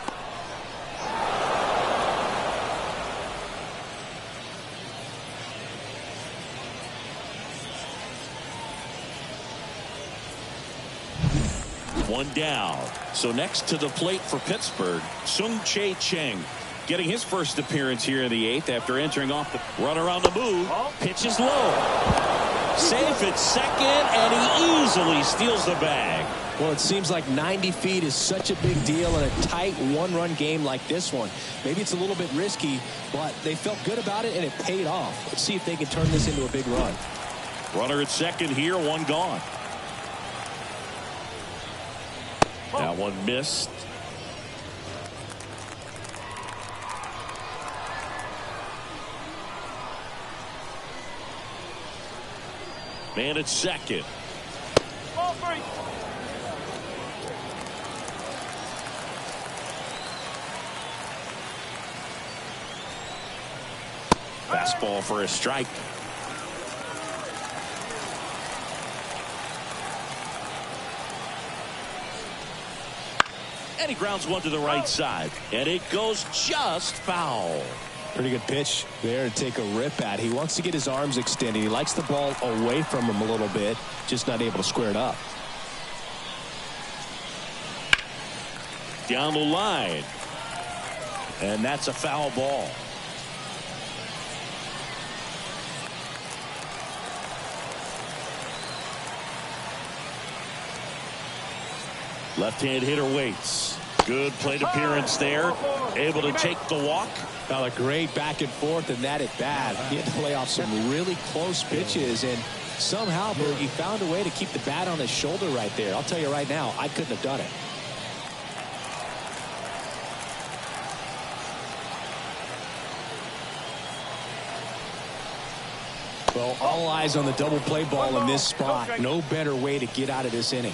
One down. So next to the plate for Pittsburgh, Sung-Chae Cheng, getting his first appearance here in the 8th after entering off the runner on the move. Pitch is low. Safe at second, and he easily steals the bag.
Well, it seems like 90 feet is such a big deal in a tight one-run game like this one. Maybe it's a little bit risky, but they felt good about it, and it paid off. Let's see if they can turn this into a big run.
Runner at second here, one gone. That one missed. Man at second.
Ball 3.
Fastball for a strike. And he grounds one to the right side. And it goes just foul.
Pretty good pitch there to take a rip at. He wants to get his arms extended. He likes the ball away from him a little bit, just not able to square it up.
Down the line. And that's a foul ball. Left-hand hitter waits. Good plate appearance there. Able to take the walk.
Now a great back and forth and that at bat. He had to play off some really close pitches, and somehow he found a way to keep the bat on his shoulder right there. I'll tell you right now, I couldn't have done it. Well, all eyes on the double play ball in this spot. No better way to get out of this inning.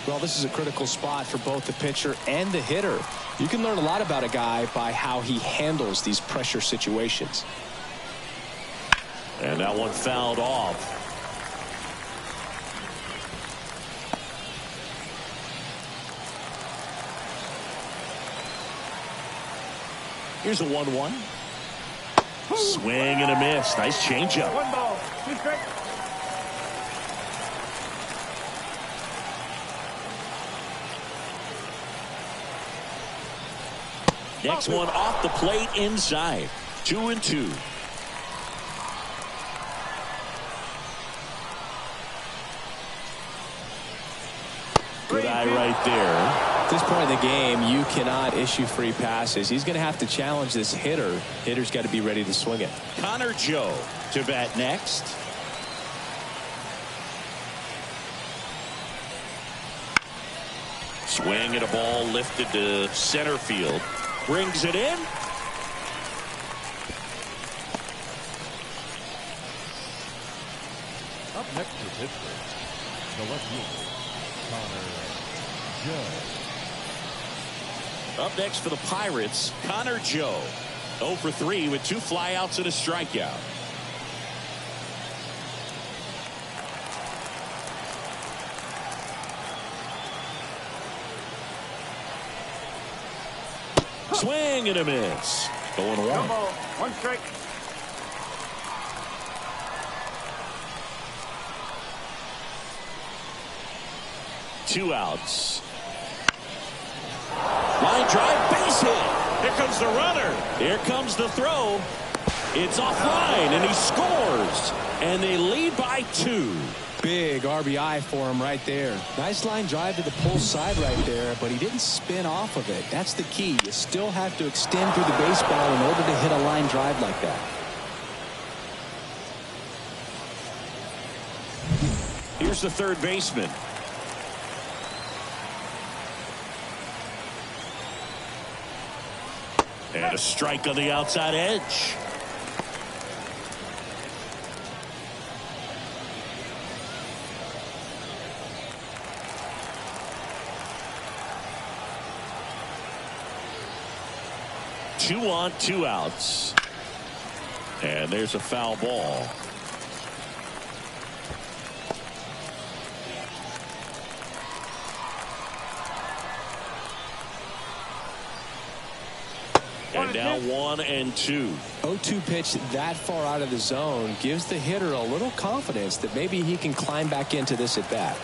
Well, this is a critical spot for both the pitcher and the hitter. You can learn a lot about a guy by how he handles these pressure situations.
And that one fouled off. Here's a 1-1. Swing and a miss. Nice changeup.
1 ball, 2 strikes.
Next one off the plate inside. 2-2. Good eye right there.
At this point in the game, you cannot issue free passes. He's going to have to challenge this hitter. Hitter's got to be ready to swing it.
Connor Joe to bat next. Swing at a ball lifted to center field. Brings it in.
Up next for Pittsburgh, the left fielder, Connor Joe.
Up next for the Pirates, Connor Joe. 0 for 3 with 2 flyouts and a strikeout. Swing and a miss. 0-1.
1 ball, 1 strike.
Two outs. Line drive, base hit. Here comes the runner. Here comes the throw. It's offline, and he scores. And they lead by 2.
Big RBI for him right there. Nice line drive to the pull side right there, but he didn't spin off of it. That's the key. You still have to extend through the baseball in order to hit a line drive like that.
Here's the third baseman. And a strike on the outside edge. 2 on, 2 outs. And there's a foul ball. And now 1 and 2.
0-2 pitch that far out of the zone gives the hitter a little confidence that maybe he can climb back into this at bat.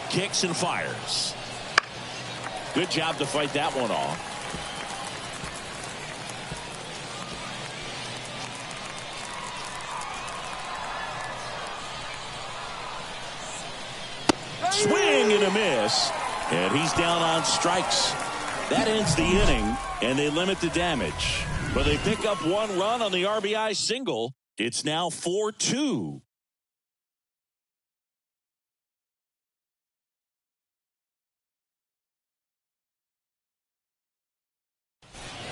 Kicks and fires. Good job to fight that one off. Swing and a miss. And he's down on strikes. That ends the inning, and they limit the damage. But they pick up 1 run on the RBI single. It's now 4-2.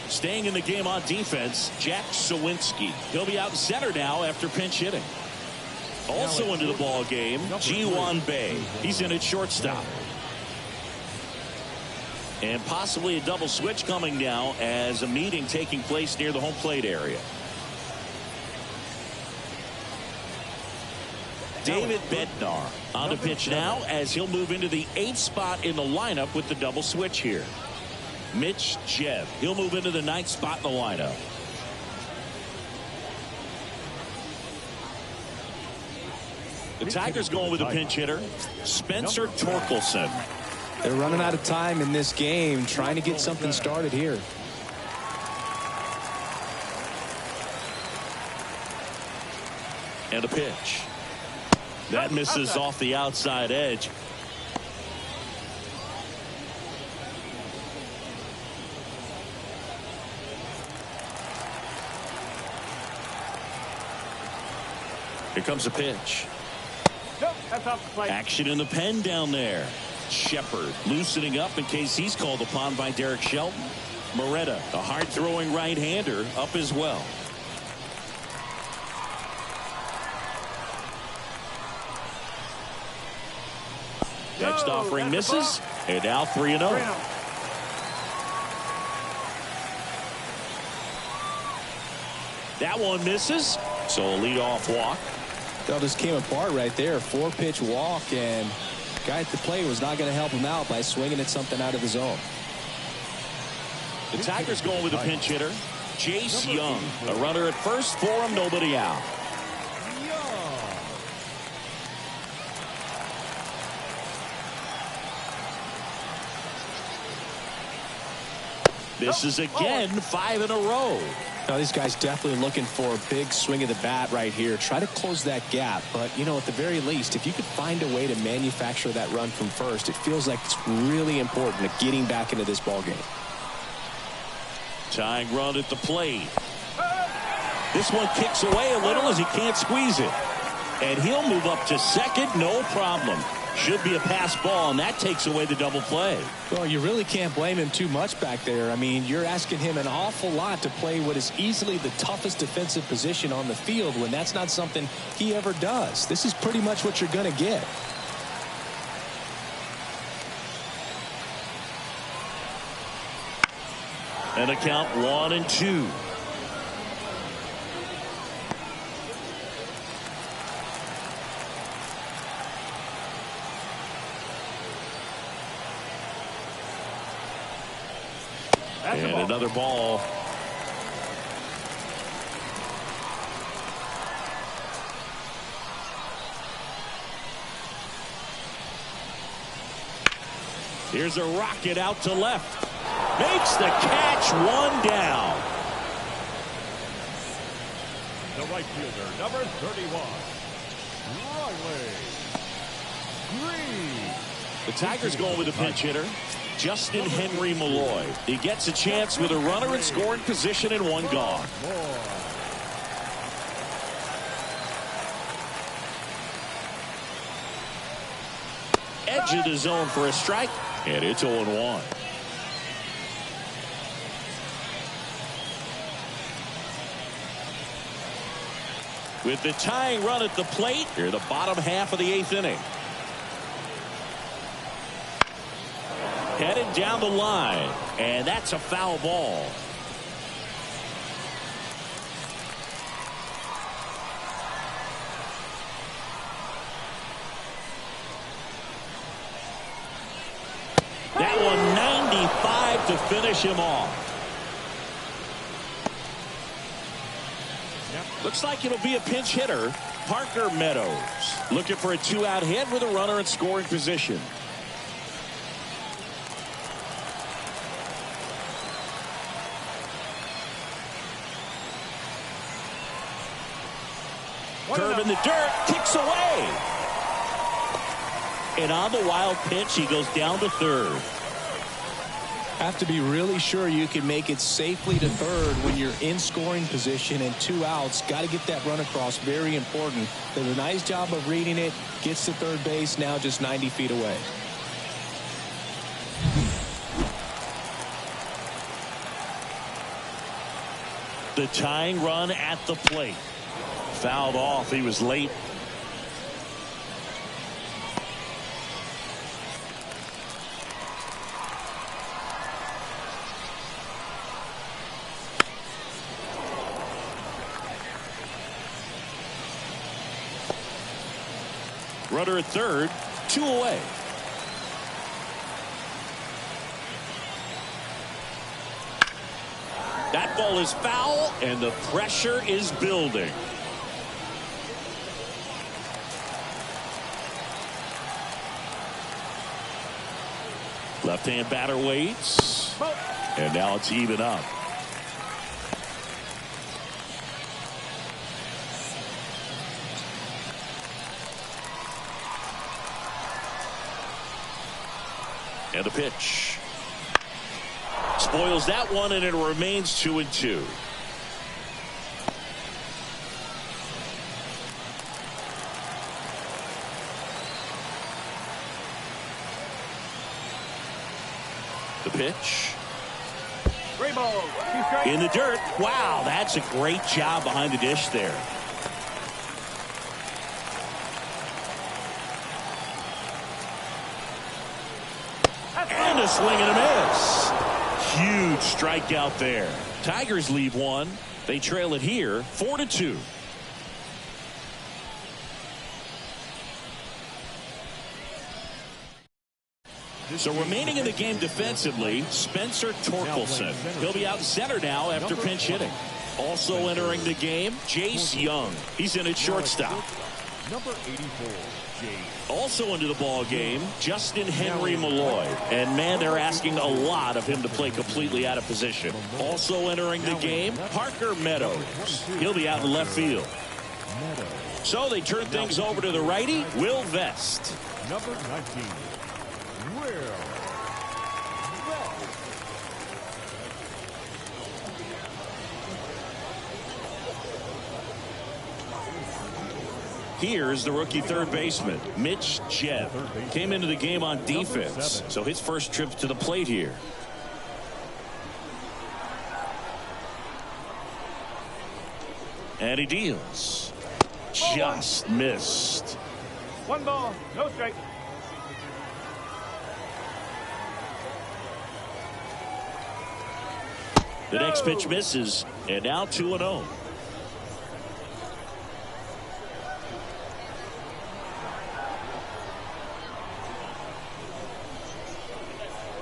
Staying in the game on defense, Jack Sawinski. He'll be out in center now after pinch hitting. Also into the ball game, Ji-Hwan Bae. He's in at shortstop. And possibly a double switch coming now as a meeting taking place near the home plate area. David Bednar on the pitch now as he'll move into the 8th spot in the lineup with the double switch here. Mitch Jebb. He'll move into the 9th spot in the lineup. The Tigers going with a pinch hitter, Spencer Torkelson.
They're running out of time in this game, trying to get something started here.
And a pitch. That misses off the outside edge. Here comes a pitch.
Nope, that's off the plate.
Action in the pen down there. Shepard loosening up in case he's called upon by Derek Shelton. Moretta, a hard-throwing right-hander, up as well. Next offering misses, and now 3-0. That one misses, so a leadoff walk.
That just came apart right there. 4-pitch walk, and guy at the plate was not going to help him out by swinging at something out of the zone.
The Tigers going with a pinch hitter, Jace Young. A runner at first for him, nobody out. This is again 5 in a row.
Now these guys definitely looking for a big swing of the bat right here. Try to close that gap. But, you know, at the very least, if you could find a way to manufacture that run from first, it feels like it's really important to getting back into this ball game.
Tying run at the plate. This one kicks away a little as he can't squeeze it. And he'll move up to second, no problem. Should be a pass ball, and that takes away the double play.
Well, you really can't blame him too much back there. I mean, you're asking him an awful lot to play what is easily the toughest defensive position on the field when that's not something he ever does. This is pretty much what you're going to get.
And a count 1-2. And another ball. Here's a rocket out to left. Makes the catch, 1 down.
The right fielder, number 31, Riley Green.
The Tigers going with a pinch hitter, Justin Henry Malloy. He gets a chance with a runner in scoring position and 1 gone. Edge of the zone for a strike, and it's 0-1. With the tying run at the plate, here the bottom half of the 8th inning. Headed down the line, and that's a foul ball. That one 95 to finish him off. Looks like it'll be a pinch hitter. Parker Meadows looking for a 2-out hit with a runner in scoring position. Curve in the dirt, kicks away. And on the wild pitch, he goes down to third.
Have to be really sure you can make it safely to third when you're in scoring position and 2 outs. Got to get that run across. Very important. Does a nice job of reading it. Gets to third base, now just 90 feet away.
The tying run at the plate. Fouled off. He was late. Runner at third, 2 away. That ball is foul, and the pressure is building. Left-hand batter waits, and now it's even up. And the pitch. Spoils that one, and it remains 2-2. The pitch.
3 balls, 2 strikes.
In the dirt. Wow, that's a great job behind the dish there. And a swing and a miss. Huge strikeout there. Tigers leave one. They trail it here 4-2. So remaining in the game defensively, Spencer Torkelson. He'll be out center now after pinch hitting. Also entering the game, Jace Young. He's in at shortstop.
Number 84, Jace.
Also into the ball game, Justin Henry Malloy. And man, they're asking a lot of him to play completely out of position. Also entering the game, Parker Meadows. He'll be out in left field. So they turn things over to the righty, Will Vest.
Number 19, Will Vest.
Here's the rookie third baseman, Mitch Jebb. Came into the game on defense, so his first trip to the plate here. And he deals. Just missed.
1 ball, no strike.
The next pitch misses, and now 2-0.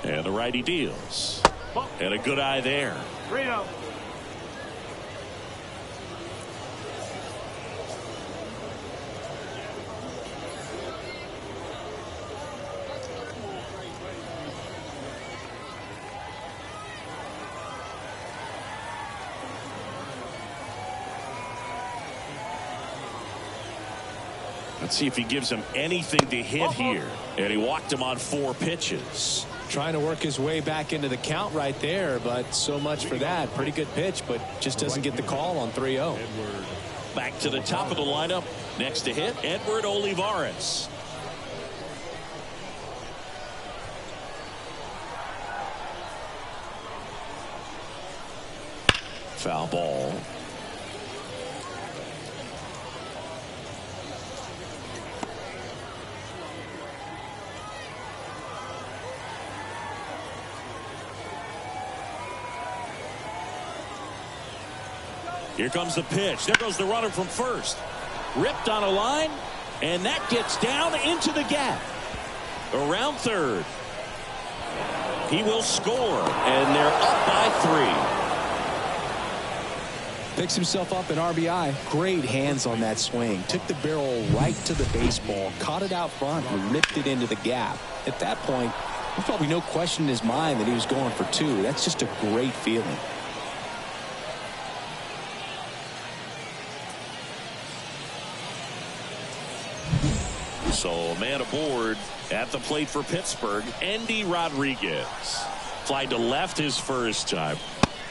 And the righty deals. And a good eye there.
3-0.
Let's see if he gives him anything to hit here. And he walked him on 4 pitches.
Trying to work his way back into the count right there, but so much for that. Pretty good pitch, but just doesn't get the call on 3-0.
Back to the top of the lineup. Next to hit, Edward Olivares. Foul ball. Here comes the pitch. There goes the runner from first. Ripped on a line, and that gets down into the gap. Around third. He will score, and they're up by 3.
Picks himself up an RBI. Great hands on that swing. Took the barrel right to the baseball, caught it out front, and ripped it into the gap. At that point, there's probably no question in his mind that he was going for 2. That's just a great feeling.
So, man aboard at the plate for Pittsburgh, Endy Rodriguez. Fly to left his first time.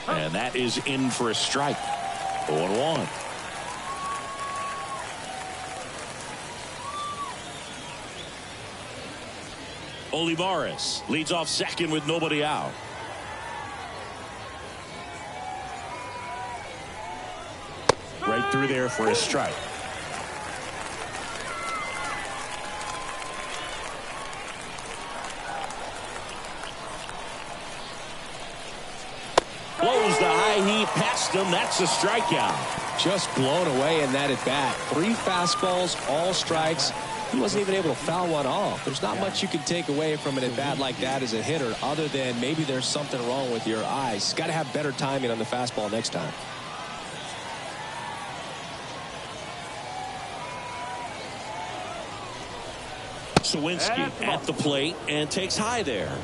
And that is in for a strike. 0-1. Olivares leads off second with nobody out.
Right through there for a strike.
Blows the high heat past him. That's a strikeout.
Just blown away in that at bat. 3 fastballs, all strikes. He wasn't even able to foul one off. There's not much you can take away from an at bat like that as a hitter, other than maybe there's something wrong with your eyes. Got to have better timing on the fastball next time.
Sawinski at the plate and takes high there.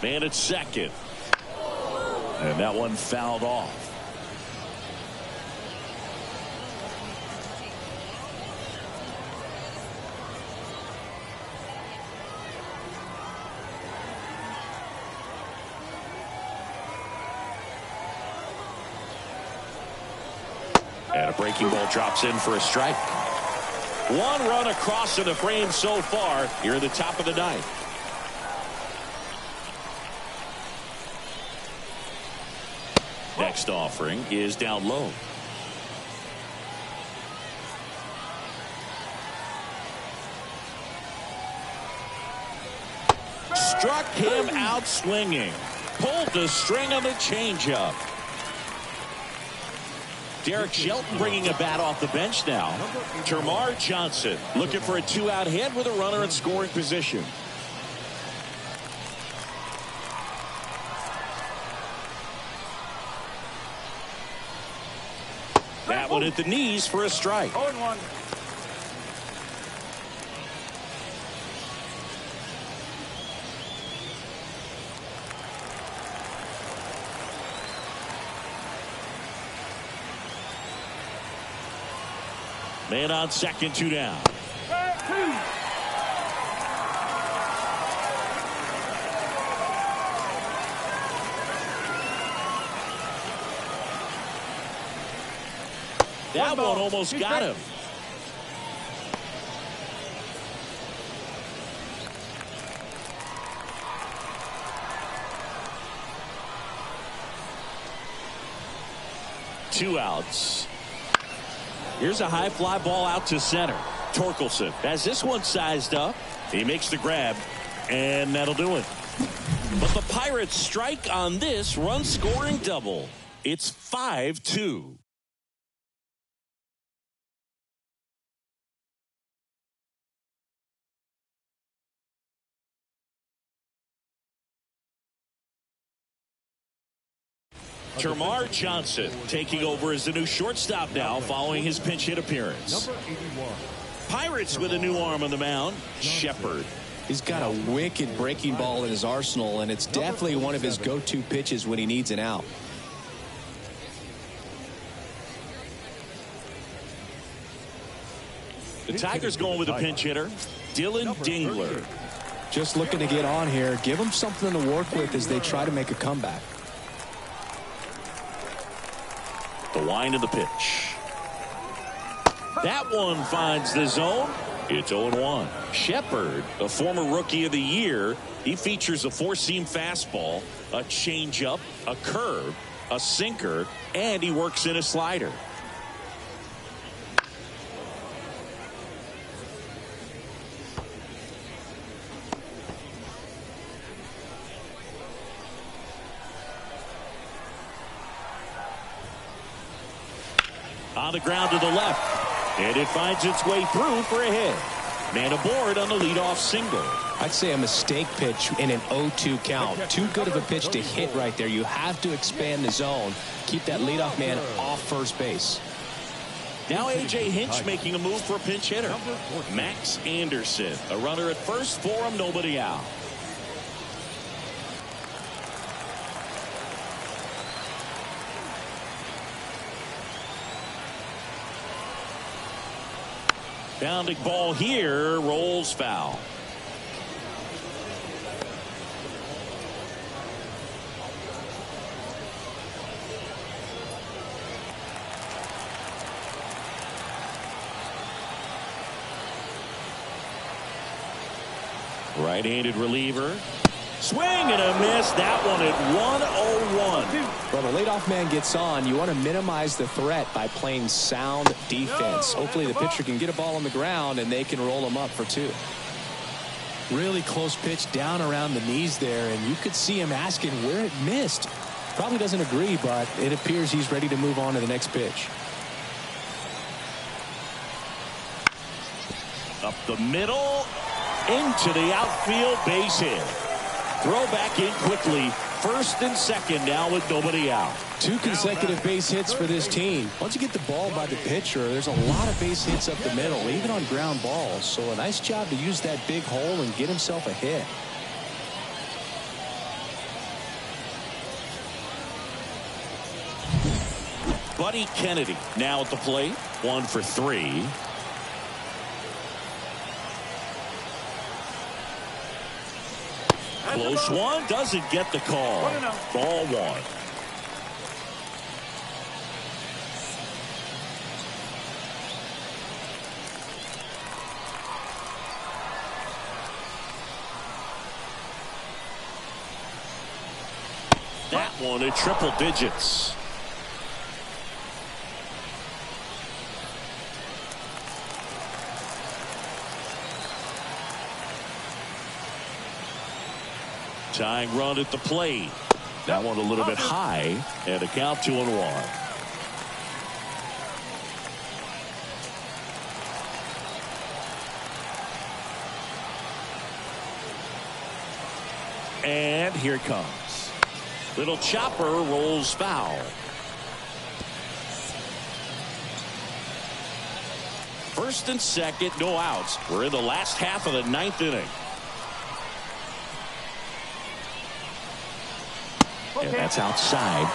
Man at second. And that one fouled off. And a breaking ball drops in for a strike. 1 run across in the frame so far here at the top of the 9th. Next offering is down low. Struck him out swinging. Pulled the string on the changeup. Derek Shelton bringing a bat off the bench now. Termarr Johnson looking for a 2-out hit with a runner in scoring position. That one at the knees for a strike.
0-1.
Man on second, 2 down.
2.
That one almost got him. Two outs. Here's a high fly ball out to center. Torkelson has this one sized up. He makes the grab, and that'll do it. But the Pirates strike on this run-scoring double. It's 5-2. Termarr Johnson taking over as the new shortstop now following his pinch hit appearance. Pirates with a new arm on the mound, Shepard.
He's got a wicked breaking ball in his arsenal, and it's definitely one of his go-to pitches when he needs an out.
The Tigers going with a pinch hitter, Dylan Dingler.
Just looking to get on here. Give them something to work with as they try to make a comeback.
The wind of the pitch. That one finds the zone. It's 0-1. Shepard, a former Rookie of the Year, he features a 4-seam fastball, a changeup, a curve, a sinker, and he works in a slider. On the ground to the left. And it finds its way through for a hit. Man aboard on the leadoff single.
I'd say a mistake pitch in an 0-2 count. Too good of a pitch to hit right there. You have to expand the zone. Keep that leadoff man off first base.
Now A.J. Hinch making a move for a pinch hitter. Max Anderson. A runner at first for him, nobody out. Bounding ball here, rolls foul. Right-handed reliever. Swing and a miss. That one at 1-0-1.
Well, the leadoff man gets on. You want to minimize the threat by playing sound defense. Hopefully the pitcher can get a ball on the ground and they can roll him up for 2. Really close pitch down around the knees there, and you could see him asking where it missed. Probably doesn't agree, but it appears he's ready to move on to the next pitch.
Up the middle, into the outfield, base hit. Throw back in quickly. First and second now with nobody out.
2 consecutive base hits for this team. Once you get the ball by the pitcher, there's a lot of base hits up the middle, even on ground balls. So a nice job to use that big hole and get himself a hit.
Buddy Kennedy now at the plate. 1 for 3. Close one, doesn't get the call. Ball 1. That one at triple digits. Tying run at the plate. That one a little bit high, and a count 2-1. And here it comes. Little chopper rolls foul. First and second, no outs. We're in the last half of the 9th inning. And that's outside.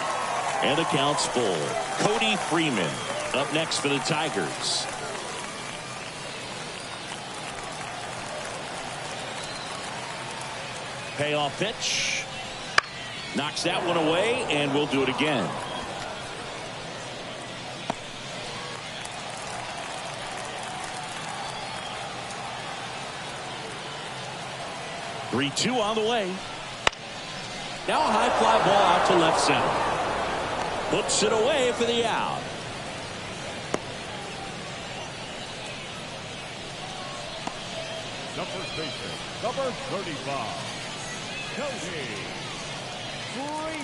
And the count's full. Cody Freeman up next for the Tigers. Payoff pitch. Knocks that one away, and we'll do it again. Three-two on the way. Now a high fly ball out to left center. Puts it away for the out.
The first baseman, number 35, Cody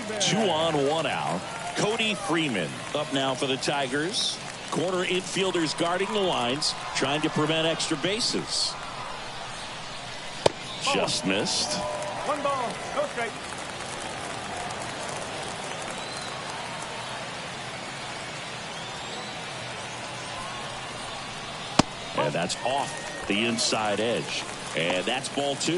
Freeman.
2 on, 1 out. Cody Freeman up now for the Tigers. Corner infielders guarding the lines, trying to prevent extra bases. Just missed.
1 ball, no strike.
And that's off the inside edge. And that's ball 2.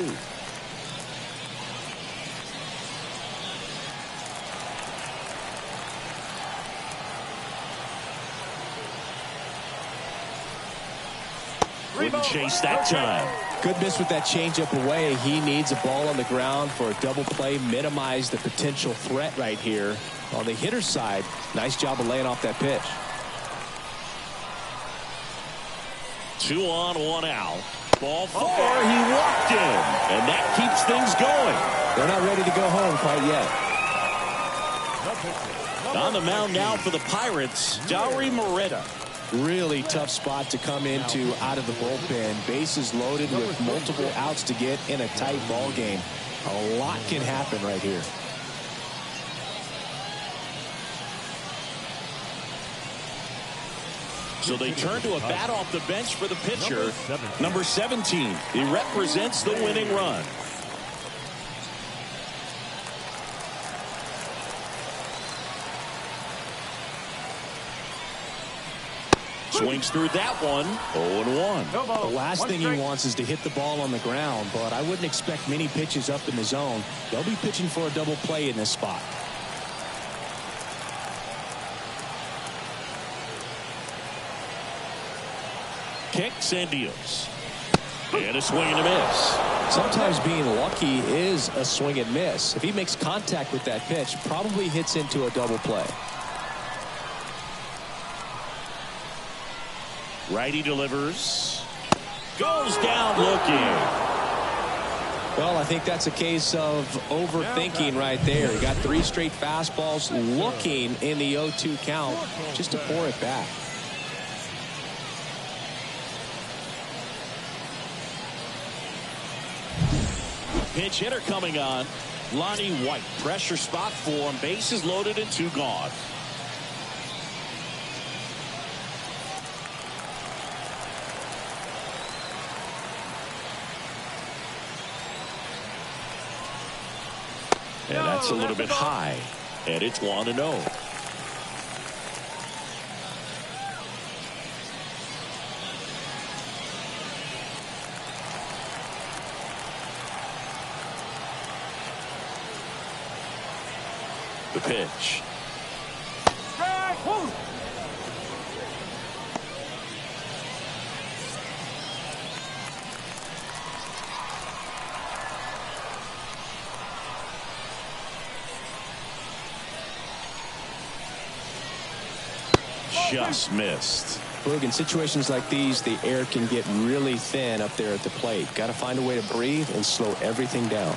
Wouldn't chase that time.
Good miss with that changeup away. He needs a ball on the ground for a double play. Minimize the potential threat right here. On the hitter's side, nice job of laying off that pitch.
2 on, 1 out. Ball 4. He walked in. And that keeps things going.
They're not ready to go home quite yet.
On the mound now for the Pirates, Dauri Moreta.
Really tough spot to come into out of the bullpen. Bases loaded with multiple outs to get in a tight ball game. A lot can happen right here.
So they turn to a bat off the bench for the pitcher, number 17. He represents the winning run. Swings through that one. 0-1.
The last thing he wants is to hit the ball on the ground, but I wouldn't expect many pitches up in the zone. They'll be pitching for a double play in this spot.
Kicks and deals. And a swing and a miss.
Sometimes being lucky is a swing and miss. If he makes contact with that pitch, probably hits into a double play.
Righty delivers. Goes down looking.
Well, I think that's a case of overthinking right there. He got 3 straight fastballs looking in the 0-2 count just to pour it back.
Pinch hitter coming on. Lonnie White. Pressure spot for him. Bases loaded and 2 gone. And that's a little bit high. And it's 1-0. The pitch. Just missed.
Look, in situations like these, the air can get really thin up there at the plate. Got to find a way to breathe and slow everything down.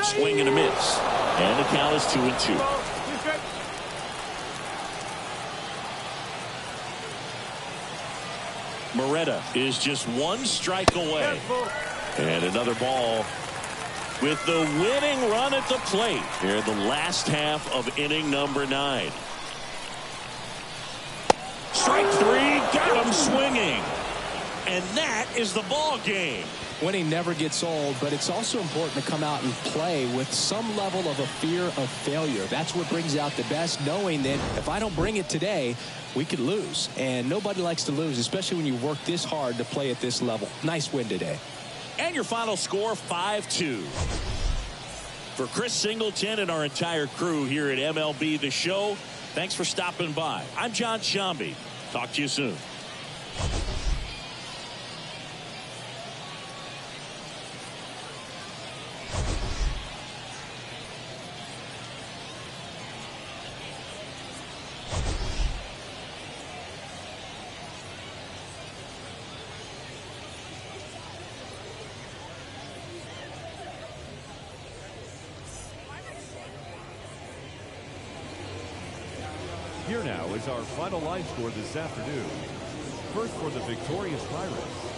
Swing and a miss. And the count is 2-2. Moretta is just 1 strike away. And another ball with the winning run at the plate here in the last half of inning number 9. Strike 3, got him swinging. And that is the ball game.
Winning never gets old, but it's also important to come out and play with some level of a fear of failure. That's what brings out the best, knowing that if I don't bring it today, we could lose. And nobody likes to lose, especially when you work this hard to play at this level. Nice win today.
And your final score, 5-2. For Chris Singleton and our entire crew here at MLB The Show, thanks for stopping by. I'm John Shambi. Talk to you soon.
Here now is our final line score this afternoon. First for the victorious Pirates,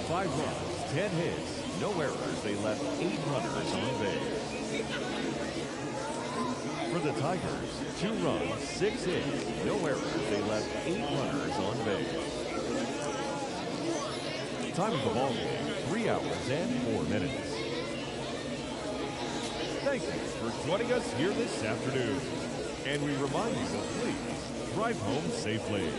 5 runs, 10 hits, no errors. They left 8 runners on base. For the Tigers, 2 runs, 6 hits, no errors. They left 8 runners on base. Time of the ball game, 3 hours and 4 minutes. Thank you for joining us here this afternoon. And we remind you to please drive home safely.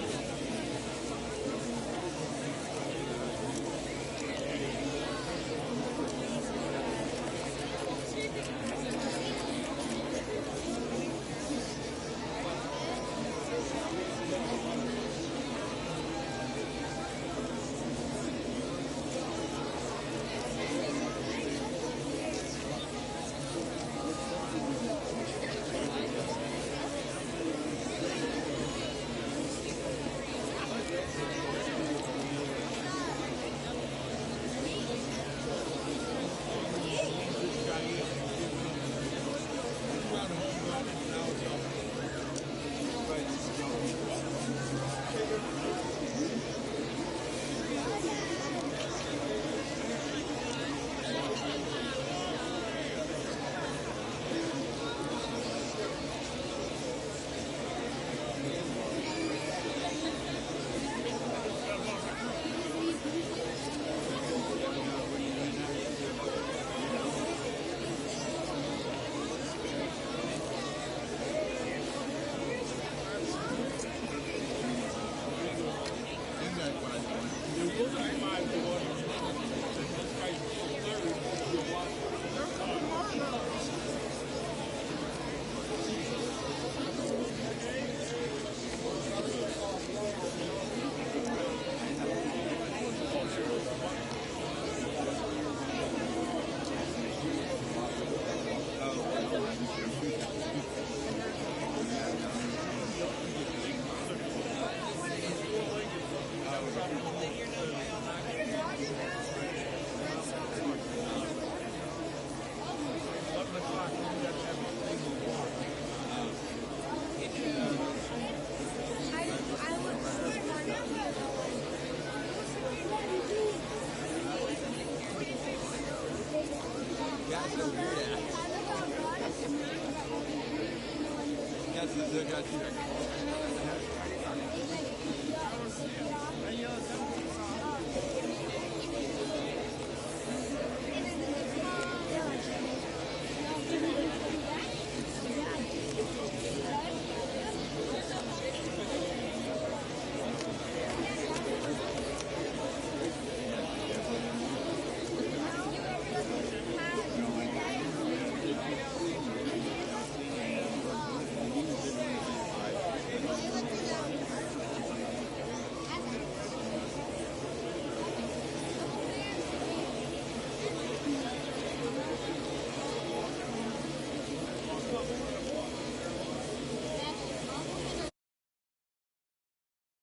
Yes,